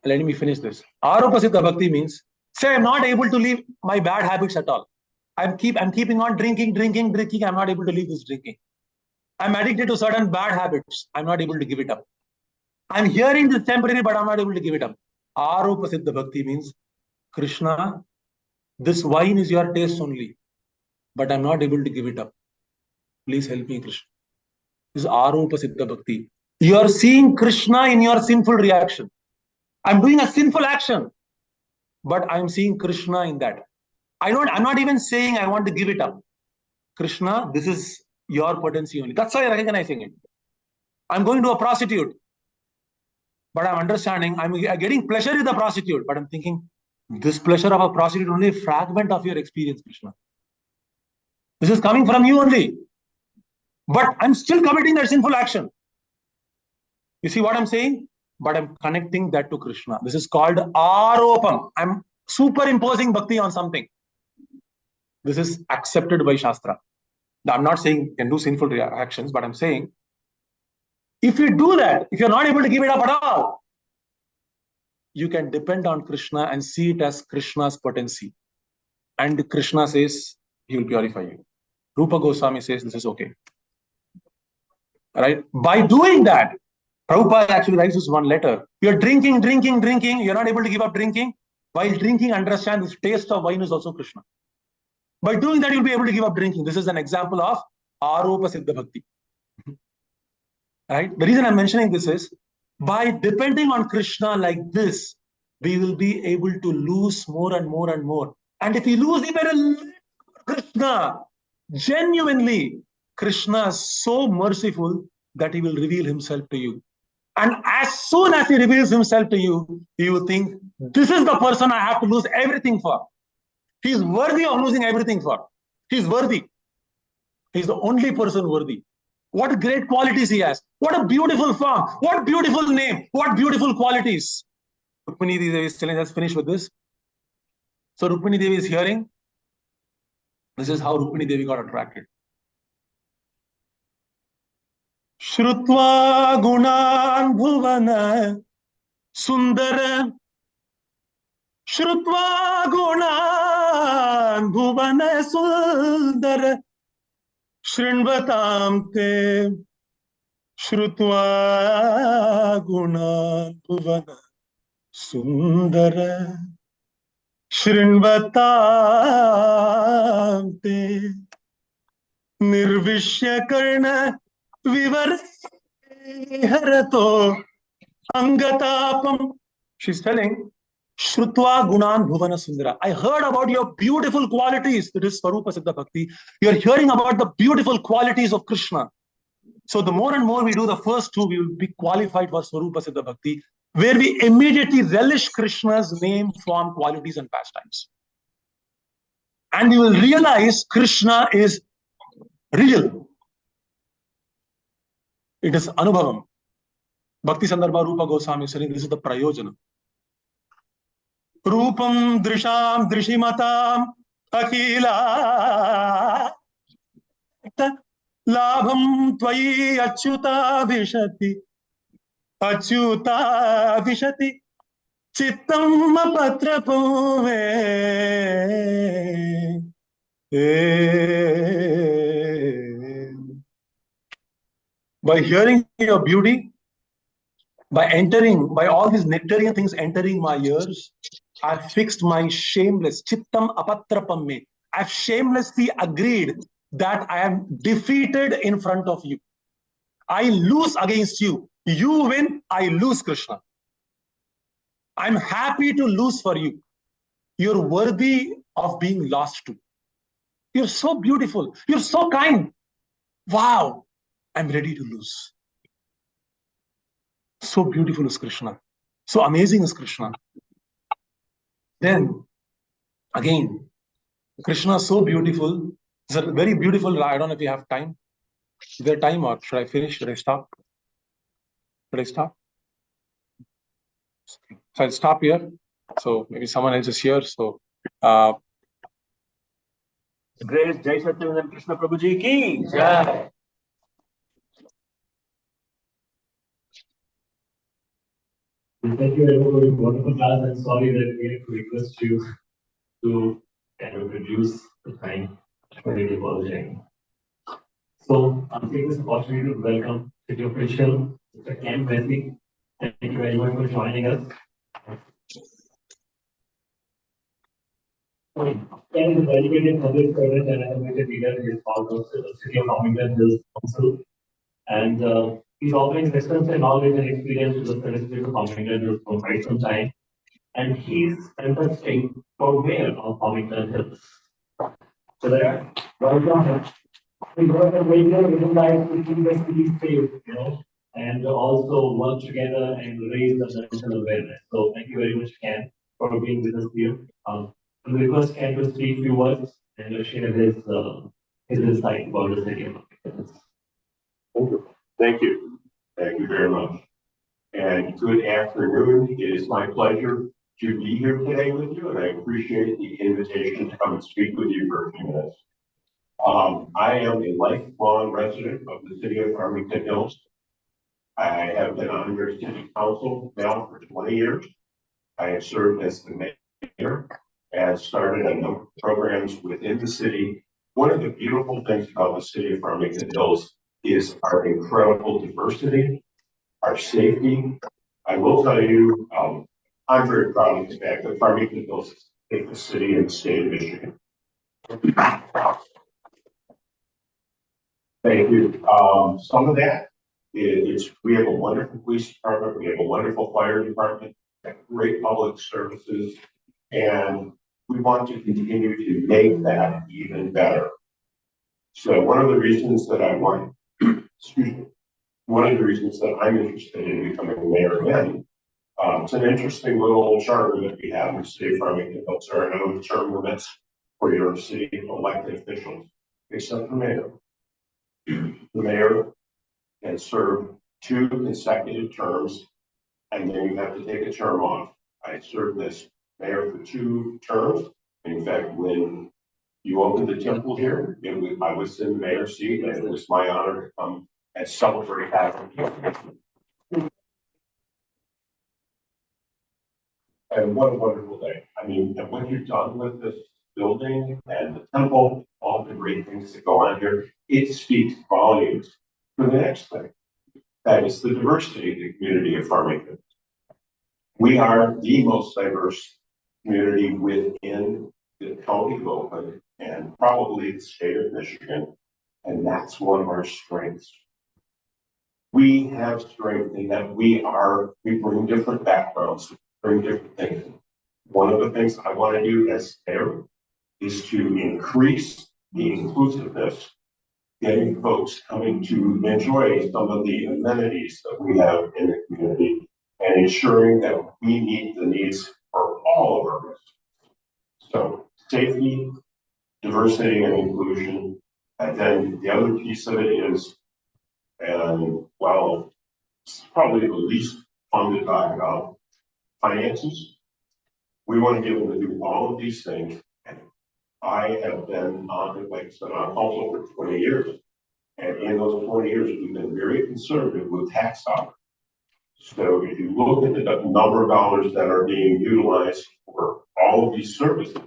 me finish this. Aropa Siddha Bhakti means, say I'm not able to leave my bad habits at all. I'm keeping on drinking. I'm not able to leave this drinking. I'm addicted to certain bad habits. I'm not able to give it up. I'm hearing this temporary, but I'm not able to give it up. Aropa Siddha Bhakti means, Krishna, this wine is your taste only, but I'm not able to give it up. Please help me, Krishna. This is Aropa Siddha Bhakti. You are seeing Krishna in your sinful reaction. I'm doing a sinful action, but I'm seeing Krishna in that. I'm not even saying I want to give it up. Krishna, this is your potency only. That's why I'm recognizing it. I'm going to a prostitute, but I'm understanding I'm getting pleasure with the prostitute, but I'm thinking this pleasure of a prostitute only a fragment of your experience, Krishna. This is coming from you only, but I'm still committing that sinful action. You see what I'm saying? But I'm connecting that to Krishna. This is called Aropam. I'm superimposing bhakti on something. This is accepted by Shastra. I'm not saying you can do sinful actions, but I'm saying if you do that, if you're not able to give it up at all, you can depend on Krishna and see it as Krishna's potency. And Krishna says he will purify you. Rupa Goswami says this is okay. Right? By doing that, Prabhupada actually writes this one letter. You're drinking. You're not able to give up drinking. While drinking, understand this taste of wine is also Krishna. By doing that, you'll be able to give up drinking. This is an example of Aropa Siddha Bhakti. Right? The reason I'm mentioning this is, by depending on Krishna like this, we will be able to lose more and more and more. And if we lose even a little Krishna, genuinely, Krishna is so merciful that he will reveal himself to you. And as soon as he reveals himself to you, you will think, this is the person I have to lose everything for. He is worthy of losing everything for. He is worthy. He is the only person worthy. What great qualities he has. What a beautiful form. What beautiful name. What beautiful qualities. Rukmini Devi is telling us, finish with this. So Rukmini Devi is hearing. This is how Rukmini Devi got attracted. Shrutva gunan bhuvana sundara. Shrutva gunan bhuvana sundara. Shrinvatam te. Shrutva gunan bhuvana sundara. Shrinvatam te. Nirvishya karna vivar harato angatapam. She's telling, Shrutva gunan bhuvana sundara. I heard about your beautiful qualities. That is Swarupa Siddha Bhakti. You're hearing about the beautiful qualities of Krishna. So the more and more we do the first two, we will be qualified for Swarupa Siddha Bhakti, where we immediately relish Krishna's name, form, qualities, and pastimes. And you will realize Krishna is real. It is Anubhavam. Bhakti Sandarbha Rupa Goswami is saying this is the Prayojana. Rupam Drisham Drishimatam Akila Labham Tvayi Achyuta Vishati Achyuta Vishati Chittam Patra Puve. By hearing your beauty, by all these nectarian things entering my ears, I've fixed my shameless chittam apatrapam me. I've shamelessly agreed that I am defeated in front of you. I lose against you. You win, I lose, Krishna. I'm happy to lose for you. You're worthy of being lost to. You're so beautiful. You're so kind. Wow. I'm ready to lose. So beautiful is Krishna. So amazing is Krishna. Then, again, Krishna is so beautiful. It's a very beautiful. I don't know if you have time. Is there time or should I finish? Should I stop? Should I stop? So I'll stop here. So maybe someone else is here. So, Great Jay Sachinandan Prabhu ji ki jai. Thank you everyone for your wonderful class. I'm sorry that we have to request you to kind of reduce the time. Really apologizing. So I'm taking this opportunity to welcome city official Mr. Ken Wesley. Thank you very much for joining us. Ken is a dedicated public servant and animated leader. He is part of the City of Farmington Hills Council. And he's offering extensive knowledge and experience to the citizens of Farmington Hills for quite some time. And he's contesting for mayor of Farmington Hills. So there, welcome. We got a regular would like to keep the city safe, and also work together and raise the mental awareness. So thank you very much, Ken, for being with us here. We request Ken to speak a few words and share his insight about the city of Farmington. Thank you. Thank you very much. And good afternoon. It is my pleasure to be here today with you, and I appreciate the invitation to come and speak with you for a few minutes. I am a lifelong resident of the city of Farmington Hills. I have been on your city council now for 20 years. I have served as the mayor and started a number of programs within the city. One of the beautiful things about the city of Farmington Hills is our incredible diversity, our safety. I will tell you, I'm very proud of the fact that Farmington Hills is the safest city in the state of Michigan. Thank you. Some of that is we have a wonderful police department, we have a wonderful fire department, great public services, and we want to continue to make that even better. So one of the reasons that I want, one of the reasons that I'm interested in becoming mayor again, it's an interesting little charter that we have in the city of Farmington Hills. There are no term limits for your city elected officials, except for mayor. The mayor can serve 2 consecutive terms, and then you have to take a term off. I served as mayor for 2 terms. In fact, when you opened the temple here, I was in the mayor's seat, and it was my honor to come and celebrate that. And what a wonderful day. I mean, and what you've done with this building and the temple, all the great things that go on here, it speaks volumes for the next thing. That is the diversity of the community of Farmington. We are the most diverse community within the county of Oakland and probably the state of Michigan. And that's one of our strengths. We have strength in that we bring different backgrounds, bring different things. One of the things I want to do as mayor is to increase the inclusiveness getting folks coming to enjoy some of the amenities that we have in the community, and ensuring that we meet the needs for all of our residents. So safety, diversity, and inclusion. And then the other piece of it is, and well, it's probably the least fun to talk about, finances. We want to be able to do all of these things. And I have been on, like I said, on council for 20 years. And in those 20 years, we've been very conservative with tax dollars. So if you look at the number of dollars that are being utilized for all of these services,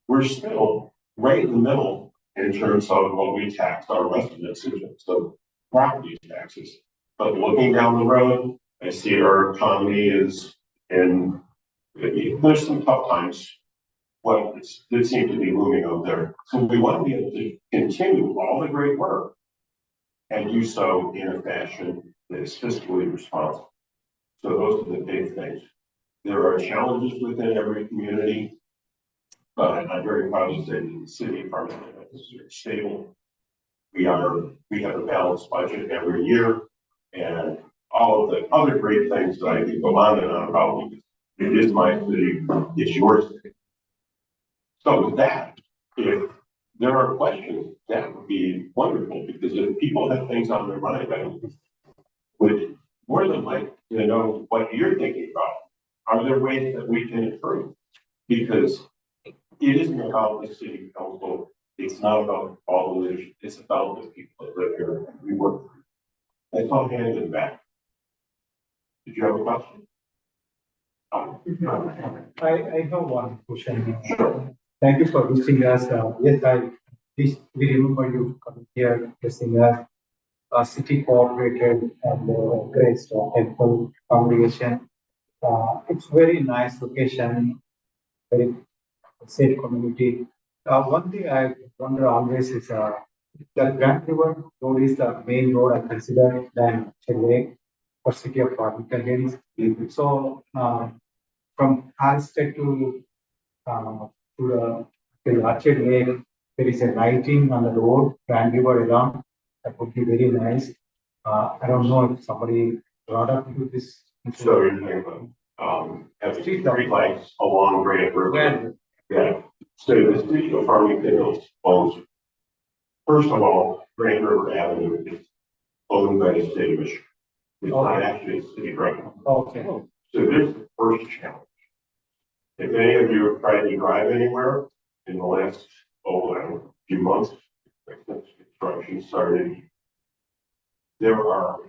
we're still right in the middle in terms of what we tax our residents in terms of property taxes. But looking down the road, I see our economy is in, there's some tough times. Well, it seems to be looming out there. So we want to be able to continue all the great work and do so in a fashion that is fiscally responsible. So those are the big things. There are challenges within every community, but I'm very proud to say that the city of Farmington is very stable. We have a balanced budget every year, and all of the other great things that I can go on and on about. It is my city, it's your city. So with that, if there are questions, that would be wonderful, because if people have things on their mind, I would more than like to know what you're thinking about. Are there ways that we can improve? Because it isn't about the city council. It's not about all the leaders. It's about the people that live here and we work for. That's all hands in back. Did you have a question? I have one question. Sure. Thank you for visiting us. Yes, we remember you coming here, visiting us. City cooperated and great helpful congregation. It's very nice location, very safe community. One thing I wonder always is the Grand River Road is the main road I consider than Chennai for city of Farmington. So from Halstead to Orchard Lake, there is a lighting on the road, Grand River along. That would be very nice. I don't know if somebody brought up to this. So you're thinking about having street lights along Grand River. Yeah. So the city of Farmington owns, first of all, Grand River Avenue is owned by the state of Michigan. It's not actually a city road. Okay. So there's the first challenge. If any of you have tried to drive anywhere in the last, I don't know, few months, since construction started, there are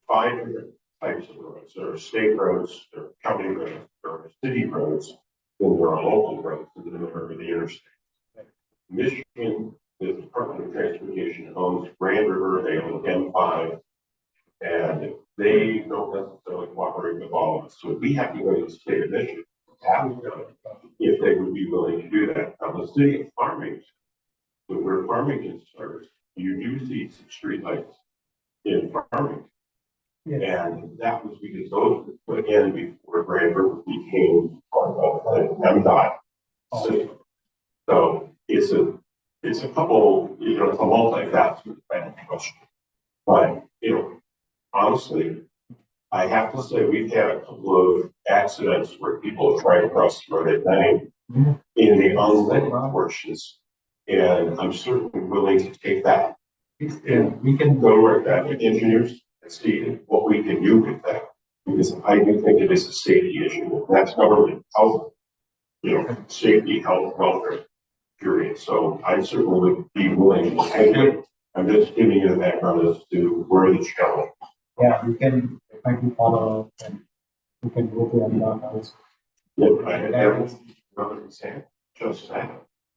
5 different types of roads. There are state roads, there are county roads, there are city roads, then there are local roads, and then there are the interstate. Michigan, the Department of Transportation owns Grand River, they own M5, and they don't necessarily cooperate with all of us. So we have to go to the state of Michigan if they would be willing to do that. Now, the city of Farmington, so where Farmington starts, you do see some streetlights in Farmington. Yeah. And that was because those were put in before Grand River became part of MDOT. So it's a couple, it's a multifaceted question. But, honestly, I have to say we've had a couple of accidents where people have tried to cross the road at night in the unlit portions. And I'm certainly willing to take that. And we can go work that with engineers and see what we can do with that. Because I do think it is a safety issue. That's government health, safety, health, welfare, period. So I certainly would be willing to take it. I'm just giving you the background as to where the challenge. Yeah, we can follow up and we can go to another house. Yeah, I had another example, just that,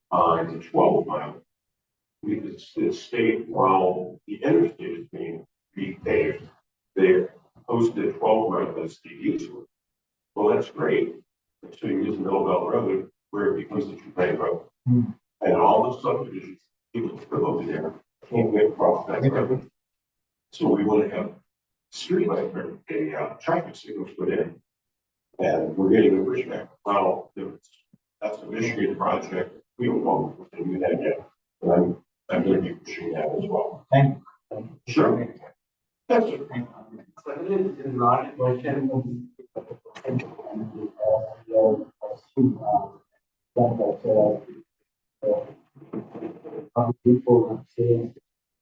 on the 12 mile. The state, while the interstate is being repaved, they posted 12 mile as the use route. Well, that's great. So you use Middle Belt Road where it becomes the two-lane road. And all the subdivisions, people live over there, can't get across that road. So we want to have streetlight, a traffic signals put in. And we're getting the pushback. Well, that's a Michigan project. We don't know if we can do that yet. But I'm I'm going to be pushing that as well. Thank you. Sure. That's it. Certainly, this is not a question of people saying,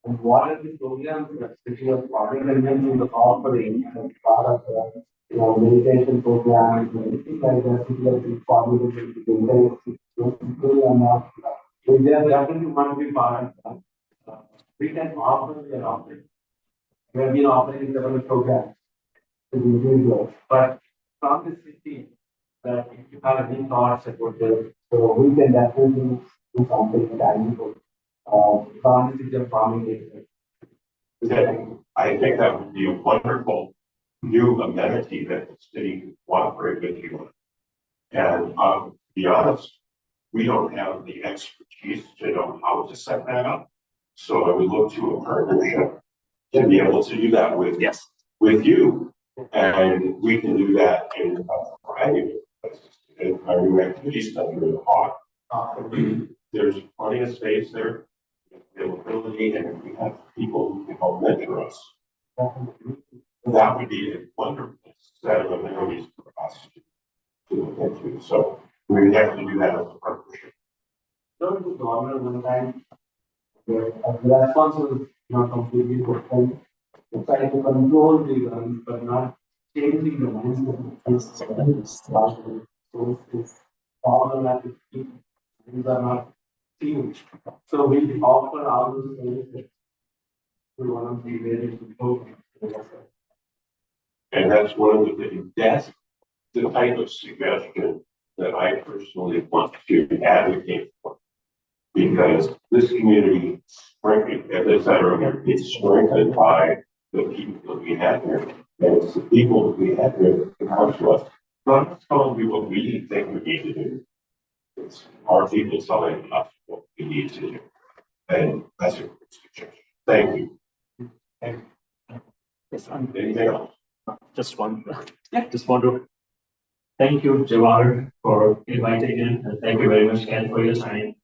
and what are the programs that city of Parliament is offering as part of meditation programs and anything like that, city of Parliament people are not, if they are definitely want to be part of that, we can offer the offering. We have been offering several programs to individuals, but from the city, that if you have any thoughts about this, so we can definitely do something tangible. From the city of farming. Okay. I think that would be a wonderful new amenity that the city could cooperate with you on. And to be honest, we don't have the expertise to know how to set that up. So I would look to a partnership to be able to do that with you. And we can do that in a variety of places. In our new activity center in Hawk, there's plenty of space there, availability, and we have people who can help mentor us. That would be a wonderful set of amenities for us to look into. So we would have to do that as a partnership. Don't the government one time, the responsible is not completely different. It's trying to control the guns, but not changing the mindset. It's possible. So it's problematic. Things are not huge. So we offer our services to one of the various programs. And that's one of the things, that's the type of suggestion that I personally want to advocate for. Because this community, strengthened, as I said earlier, it's strengthened by the people that we have here. And it's the people that we have here that come to us, not telling you what we think we need to do. It's our people telling us what we need to do. And that's a good suggestion. Thank you. Anything else? Just one. Just want to thank you, Jawahar, for inviting in, and thank you very much, Ken, for your time.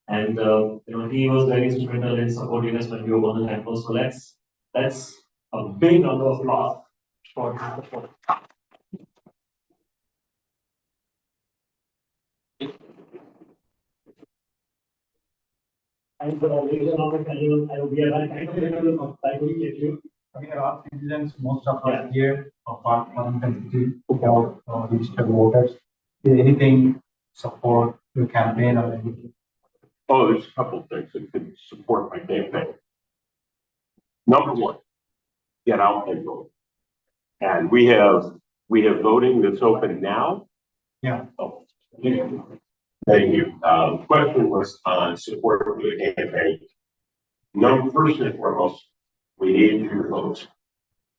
And he was very instrumental in supporting us when we were on the temple. So let's a big round of applause for him. And ladies and gentlemen, we are kind of get you. We are all citizens, most of us here, apart from the city, have registered voters. Is anything support your campaign or anything? Oh, there's a couple of things that could support my campaign. Number one, get out and vote. And we have voting that's open now. Yeah. Oh, thank you. Question was on support for the campaign. First and foremost, we need your votes.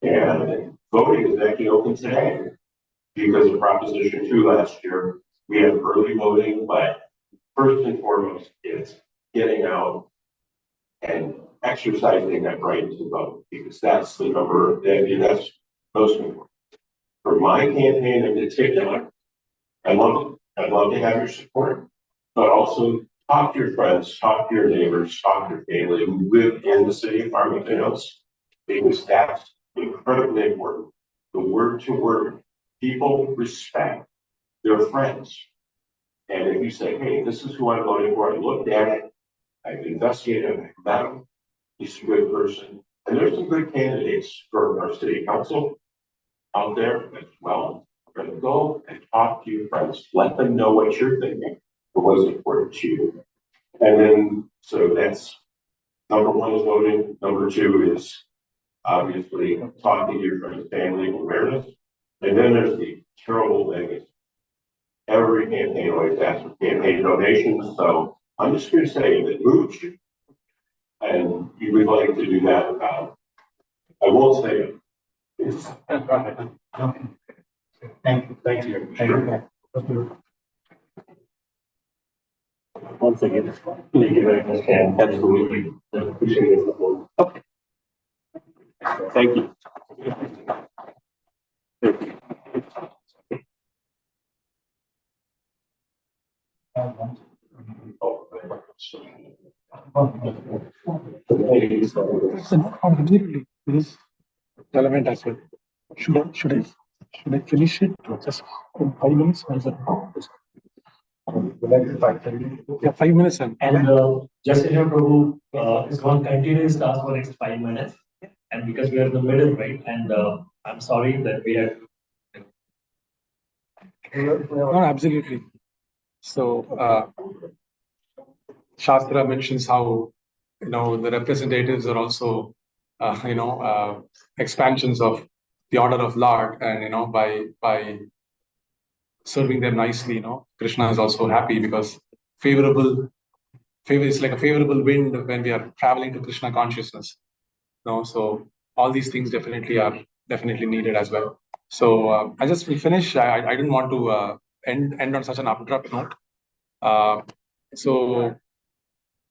And voting is actually open today because of Proposition 2 last year. We have early voting, but first and foremost, it's getting out and exercising that right to vote, because that's the number that's most important. For my campaign in particular, I'd love to have your support, but also talk to your friends, talk to your neighbors, talk to your family who live in the city of Farmington Hills, because that's incredibly important. The word to word, people respect their friends. And if you say, hey, this is who I'm voting for, I looked at it, I've investigated him, I've met him, he's a good person. And there's some good candidates for our city council out there as well. We're going to go and talk to your friends, let them know what you're thinking, what is important to you. And then, so that's number one is voting. Number two is obviously talking to your friends, family, awareness. And then there's the terrible thing is every campaign always asks for campaign donations. So I'm just going to say that Mooch, and you would like to do that. I won't say it. Thank you. Thank you. Thank you. Once again, thank you very much, Ken. Absolutely. Appreciate your support. Okay. Thank you. Thank you. Absolutely. It is relevant as well. Should I finish it just in 5 minutes? Or is it? Yeah, 5 minutes. And Jay Sachinandan Prabhu is one continuous task for next 5 minutes. And because we are in the middle, right? And I'm sorry that we have. No, absolutely. So, Shastra mentions how, the representatives are also, expansions of the order of Lord, and, by serving them nicely, Krishna is also happy because favor is like a favorable wind when we are traveling to Krishna consciousness. So all these things definitely are needed as well. So I just will finish. I didn't want to end on such an abrupt note. So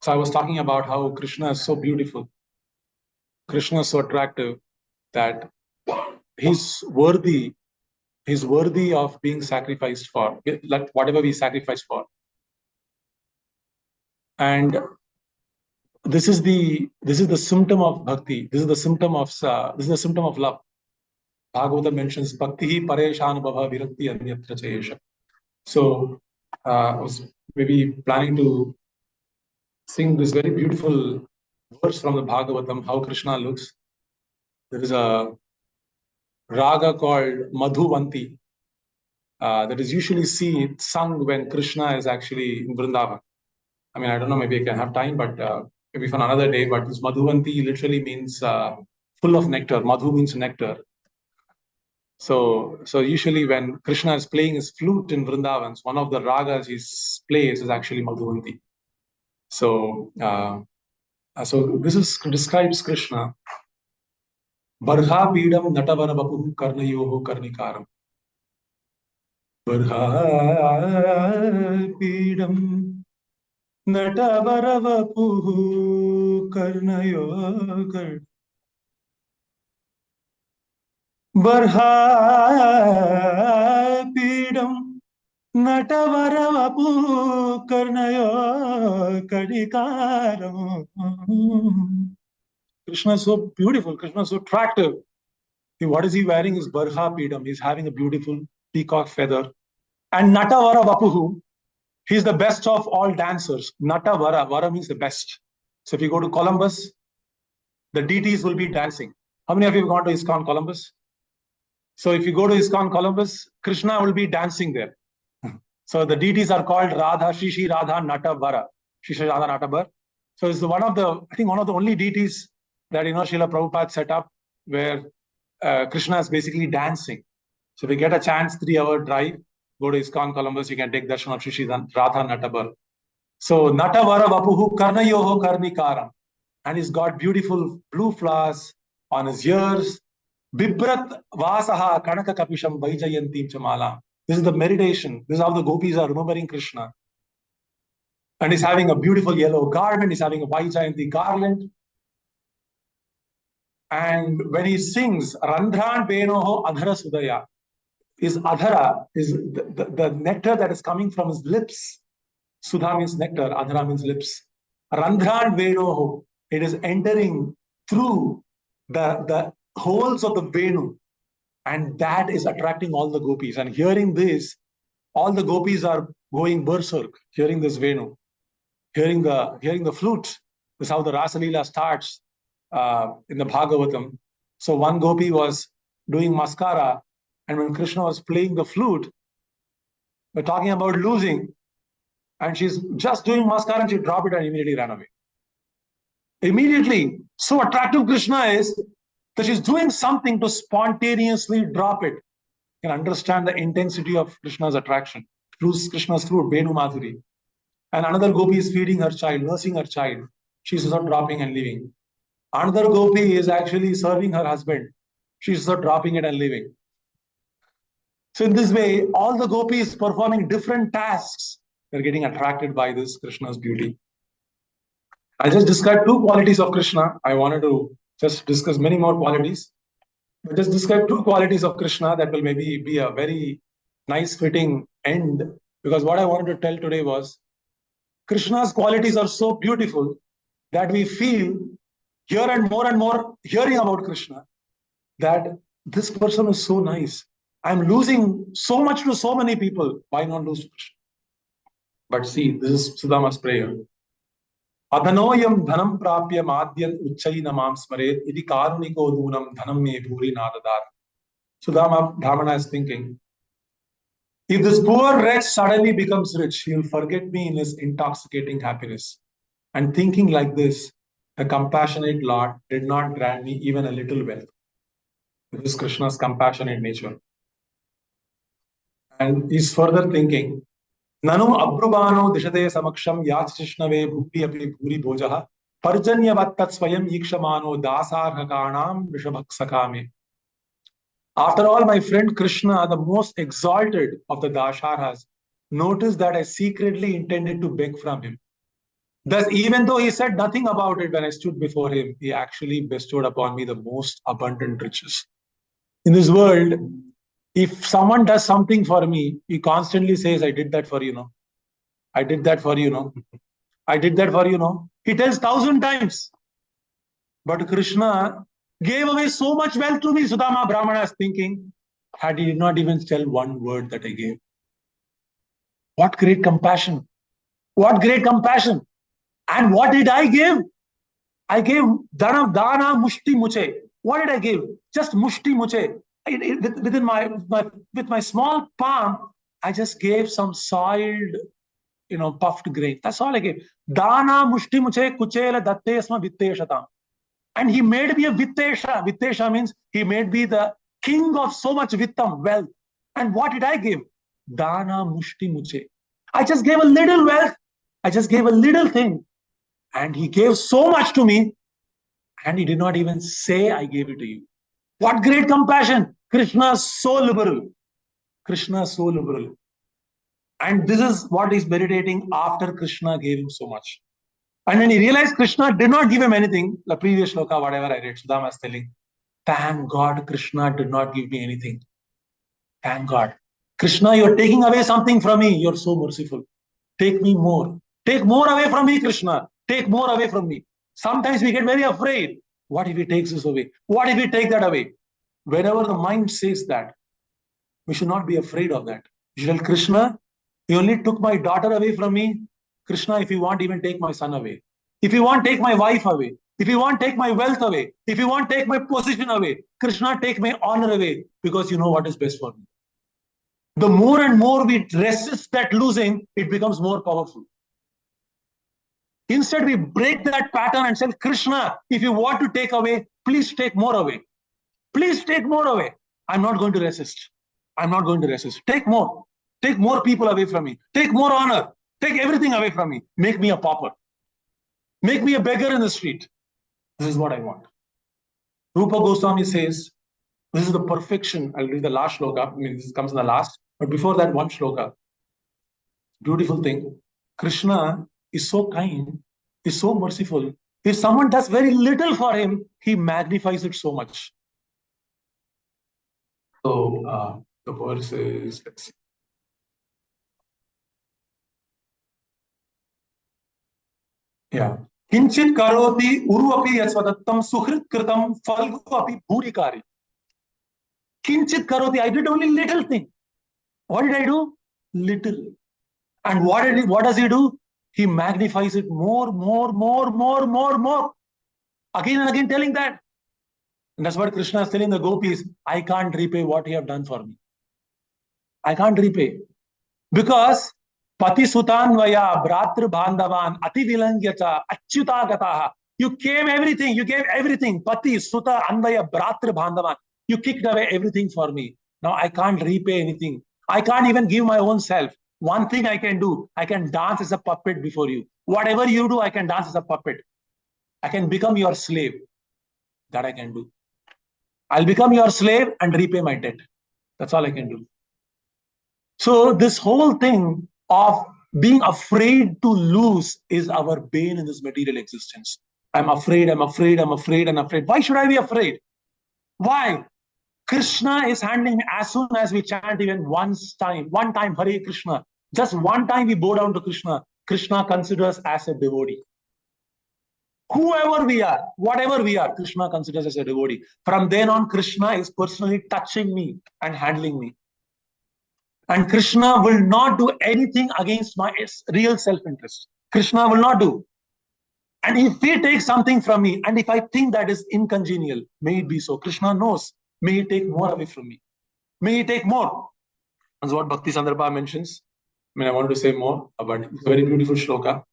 I was talking about how Krishna is so beautiful. Krishna is so attractive that he's worthy of being sacrificed for, like whatever we sacrifice for. And this is the symptom of bhakti. This is the symptom of love. Bhagavata mentions bhakti pareshanubhava virakti anyatra chayesha. So I was maybe planning to sing this very beautiful verse from the Bhagavatam, how Krishna looks. There is a raga called Madhuvanti that is usually sung when Krishna is actually in Vrindavan. I mean, I don't know, maybe I can have time, but maybe for another day. But this Madhuvanti literally means full of nectar. Madhu means nectar. So usually when Krishna is playing his flute in Vrindavan, one of the ragas he plays is actually Madhuvanti. So this describes Krishna. Barha pidam natavara vapuh karnayoho karnikaram. Barha pidam natavara vapuh karnayoho karnikaram. Barha pidam natavara vapuh karnayoho karnikaram. Krishna is so beautiful. Krishna is so attractive. What is he wearing? Is Barha Pidam. He's having a beautiful peacock feather. And Natavara Vapuhu, he's the best of all dancers. Natavara, Vara means the best. So if you go to Columbus, the deities will be dancing. How many of you have gone to ISKCON Columbus? So if you go to ISKCON Columbus, Krishna will be dancing there. So the deities are called Radha, Shishi, Radha, Natavara. Shishi, Radha, Natavara. So it's one of the only deities that Srila Prabhupada set up where Krishna is basically dancing. So if you get a chance, 3-hour drive, go to ISKCON Columbus, you can take darshan of Shishi Radha Natavara. So Natavara Vapuhu Karnayoho Karnikaram. And he's got beautiful blue flowers on his ears. Bibrat Vasaha Kanaka Kapisham Vaijayantim Chamala. This is the meditation. This is how the gopis are remembering Krishna. And he's having a beautiful yellow garment. He's having a Vaijayanti garland. And when he sings, Randhran Benoho Adhara Sudaya, his Adhara is the nectar that is coming from his lips. Sudha means nectar, Adhara means lips. Randhran Venoho, it is entering through the holes of the Venu. And that is attracting all the gopis. And hearing this, all the gopis are going berserk, hearing this Venu, hearing the flute. This is how the Rasa Leela starts. In the Bhagavatam. So one gopi was doing mascara, and when Krishna was playing the flute, we're talking about losing, and she's just doing mascara and she dropped it and immediately ran away. Immediately, so attractive Krishna is that she's doing something to spontaneously drop it. You can understand the intensity of Krishna's attraction. Krishna's flute, Venu Madhuri. And another gopi is feeding her child, nursing her child. She's not dropping and leaving. Another gopi is actually serving her husband. She's not dropping it and leaving. So in this way, all the gopis performing different tasks, they're getting attracted by this Krishna's beauty. I just described 2 qualities of Krishna. I wanted to just discuss many more qualities. But just describe 2 qualities of Krishna that will maybe be a very nice fitting end. Because what I wanted to tell today was Krishna's qualities are so beautiful that we feel here and more hearing about Krishna that this person is so nice. I'm losing so much to so many people. Why not lose to Krishna? But see, this is Sudama's prayer. Adhanoyam dhanam prapya madhyan uchchai namam smaret idi karuniko dunam dhanam me bhuri nadadat. Sudama Brahmana is thinking, if this poor wretch suddenly becomes rich, he will forget me in his intoxicating happiness. And thinking like this, the compassionate Lord did not grant me even a little wealth. This is Krishna's compassionate nature. And he's further thinking, Nanu abrubano dishate samaksham yachishnave bhupi api bhuri bhojaha parjanyavattat swayam yikshamano dasarhakanam vishabhaksakame. After all, my friend Krishna, the most exalted of the Dasharhas, noticed that I secretly intended to beg from him. Thus, even though he said nothing about it when I stood before him, he actually bestowed upon me the most abundant riches. In this world, if someone does something for me, he constantly says, I did that for you, no? I did that for you, no? I did that for you, no? He tells 1,000 times. But Krishna gave away so much wealth to me, Sudama Brahmana is thinking, had he did not even tell one word that I gave. What great compassion. What great compassion. And what did I give? I gave dana mushti muche. What did I give? Just mushti muche. With my small palm, I just gave some soiled, puffed grain. That's all I gave. Dana mushti muche kuchela dattesma vitteshatam. And he made me a vittesha. Vittesha means he made me the king of so much vittam, wealth. And what did I give? Dana mushti muche. I just gave a little wealth. I just gave a little thing. And he gave so much to me. And he did not even say, I gave it to you. What great compassion. Krishna is so liberal. Krishna is so liberal. And this is what he's meditating after Krishna gave him so much. And when he realized Krishna did not give him anything, the previous shloka, whatever I read, Sudama is telling, thank God Krishna did not give me anything. Thank God. Krishna, you're taking away something from me. You're so merciful. Take me more. Take more away from me, Krishna. Take more away from me. Sometimes we get very afraid. What if he takes this away? What if he takes that away? Whenever the mind says that, we should not be afraid of that. You should tell Krishna, you only took my daughter away from me. Krishna, if you want, even take my son away. If you want, take my wife away. If you want, take my wealth away. If you want, take my position away. Krishna, take my honor away, because you know what is best for me. The more and more we resist that losing, it becomes more powerful. Instead, we break that pattern and say, Krishna, if you want to take away, please take more away. Please take more away. I'm not going to resist. I'm not going to resist. Take more. Take more people away from me. Take more honor. Take everything away from me. Make me a pauper. Make me a beggar in the street. This is what I want. Rupa Goswami says, this is the perfection. I'll read the last shloka. I mean, this comes in the last. But before that, one shloka. Beautiful thing. Krishna is so kind, is so merciful. If someone does very little for him, he magnifies it so much. So the verse is, let's see. Yeah. Kinchit karoti uru api yasvadattam suhrit kritam falgu api bhurikari. Kinchit karoti, I did only little thing. What did I do? Little. And what does he do? He magnifies it more. Again and again telling that. And that's what Krishna is telling the gopis. I can't repay what you have done for me. I can't repay. Because Pati Sutanvaya, Bratru Bandhavan, Ati Vilangyacha, Achyuta Gataha. You gave everything. You gave everything. Pati, Suta, Anvaya, Bratru Bandhavan. You kicked away everything for me. Now I can't repay anything. I can't even give my own self. One thing I can do, I can dance as a puppet before you. Whatever you do, I can dance as a puppet. I can become your slave. That I can do. I'll become your slave and repay my debt. That's all I can do. So this whole thing of being afraid to lose is our bane in this material existence. I'm afraid. Why should I be afraid? Why? Krishna is handling me as soon as we chant even one time, Hare Krishna. Just one time we bow down to Krishna. Krishna considers as a devotee. Whoever we are, whatever we are, Krishna considers as a devotee. From then on, Krishna is personally touching me and handling me. And Krishna will not do anything against my real self-interest. Krishna will not do. And if he takes something from me, and if I think that is incongenial, may it be so. Krishna knows. May he take more away from me. May he take more. That's what Bhakti Sandarbha mentions. I mean, I wanted to say more, but it's a very beautiful shloka.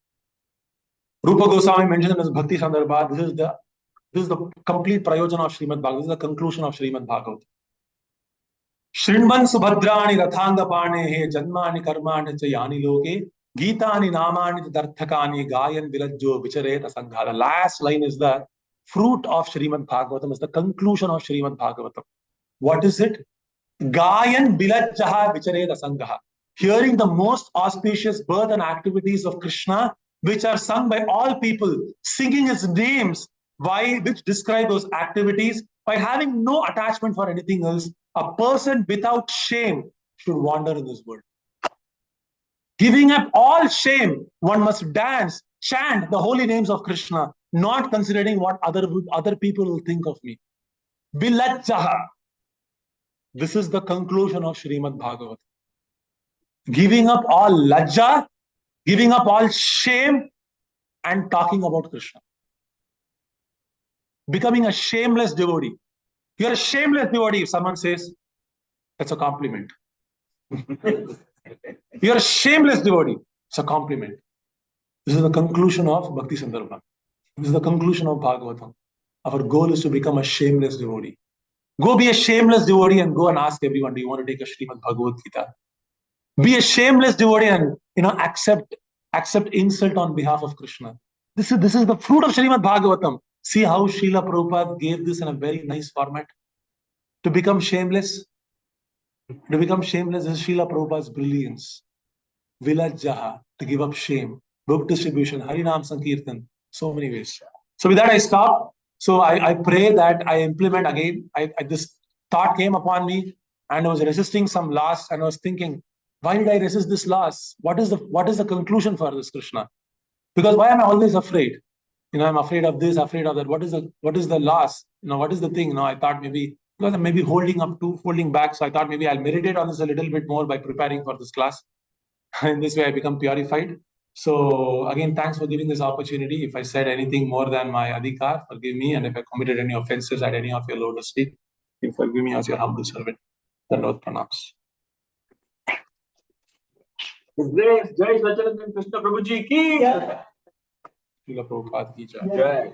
Rupa Goswami mentions in his Bhakti Sandarbha, this is the complete prayojana of Srimad Bhagavatam. This is the conclusion of Srimad Bhagavatam. Shrinvan subhadrani rathanga panehe janmani karmani cha yani loke gitani namani darthakani gayan vilajjo vicharet asangha. The last line is the fruit of Srimad Bhagavatam, is the conclusion of Srimad Bhagavatam. What is it? Gayan vilajjaha vicharet asangha. Hearing the most auspicious birth and activities of Krishna, which are sung by all people, singing his names, which describe those activities, by having no attachment for anything else, a person without shame should wander in this world. Giving up all shame, one must dance, chant the holy names of Krishna, not considering what other people will think of me. Vilajjaha. This is the conclusion of Srimad Bhagavatam. Giving up all lajja, giving up all shame, and talking about Krishna. Becoming a shameless devotee. You're a shameless devotee. If someone says, that's a compliment. You're a shameless devotee. It's a compliment. This is the conclusion of Bhakti Sandarbha. This is the conclusion of Bhagavatam. Our goal is to become a shameless devotee. Go be a shameless devotee and go and ask everyone, do you want to take a Srimad Bhagavad Gita? Be a shameless devotee and accept insult on behalf of Krishna. This is the fruit of Srimad Bhagavatam. See how Srila Prabhupada gave this in a very nice format. To become shameless. To become shameless is Srila Prabhupada's brilliance. Vilajjaha, to give up shame. Book distribution, Harinam Sankirtan, so many ways. So with that I stop. So I pray that I implement again. This thought came upon me and I was resisting some loss and I was thinking, why did I resist this loss? What is the conclusion for this, Krishna? Because why am I always afraid? I'm afraid of this, afraid of that. What is the loss? What is the thing? I thought maybe because I'm maybe holding back. So I thought maybe I'll meditate on this a little bit more by preparing for this class. In this way, I become purified. So again, thanks for giving this opportunity. If I said anything more than my adhikar, forgive me. And if I committed any offenses at any of your lotus feet, forgive me as your humble servant. Dandavata pranams. His Grace Jay Sachinandan Krishna Prabhu Ji ki. Srila Prabhupada ki jai. Jai.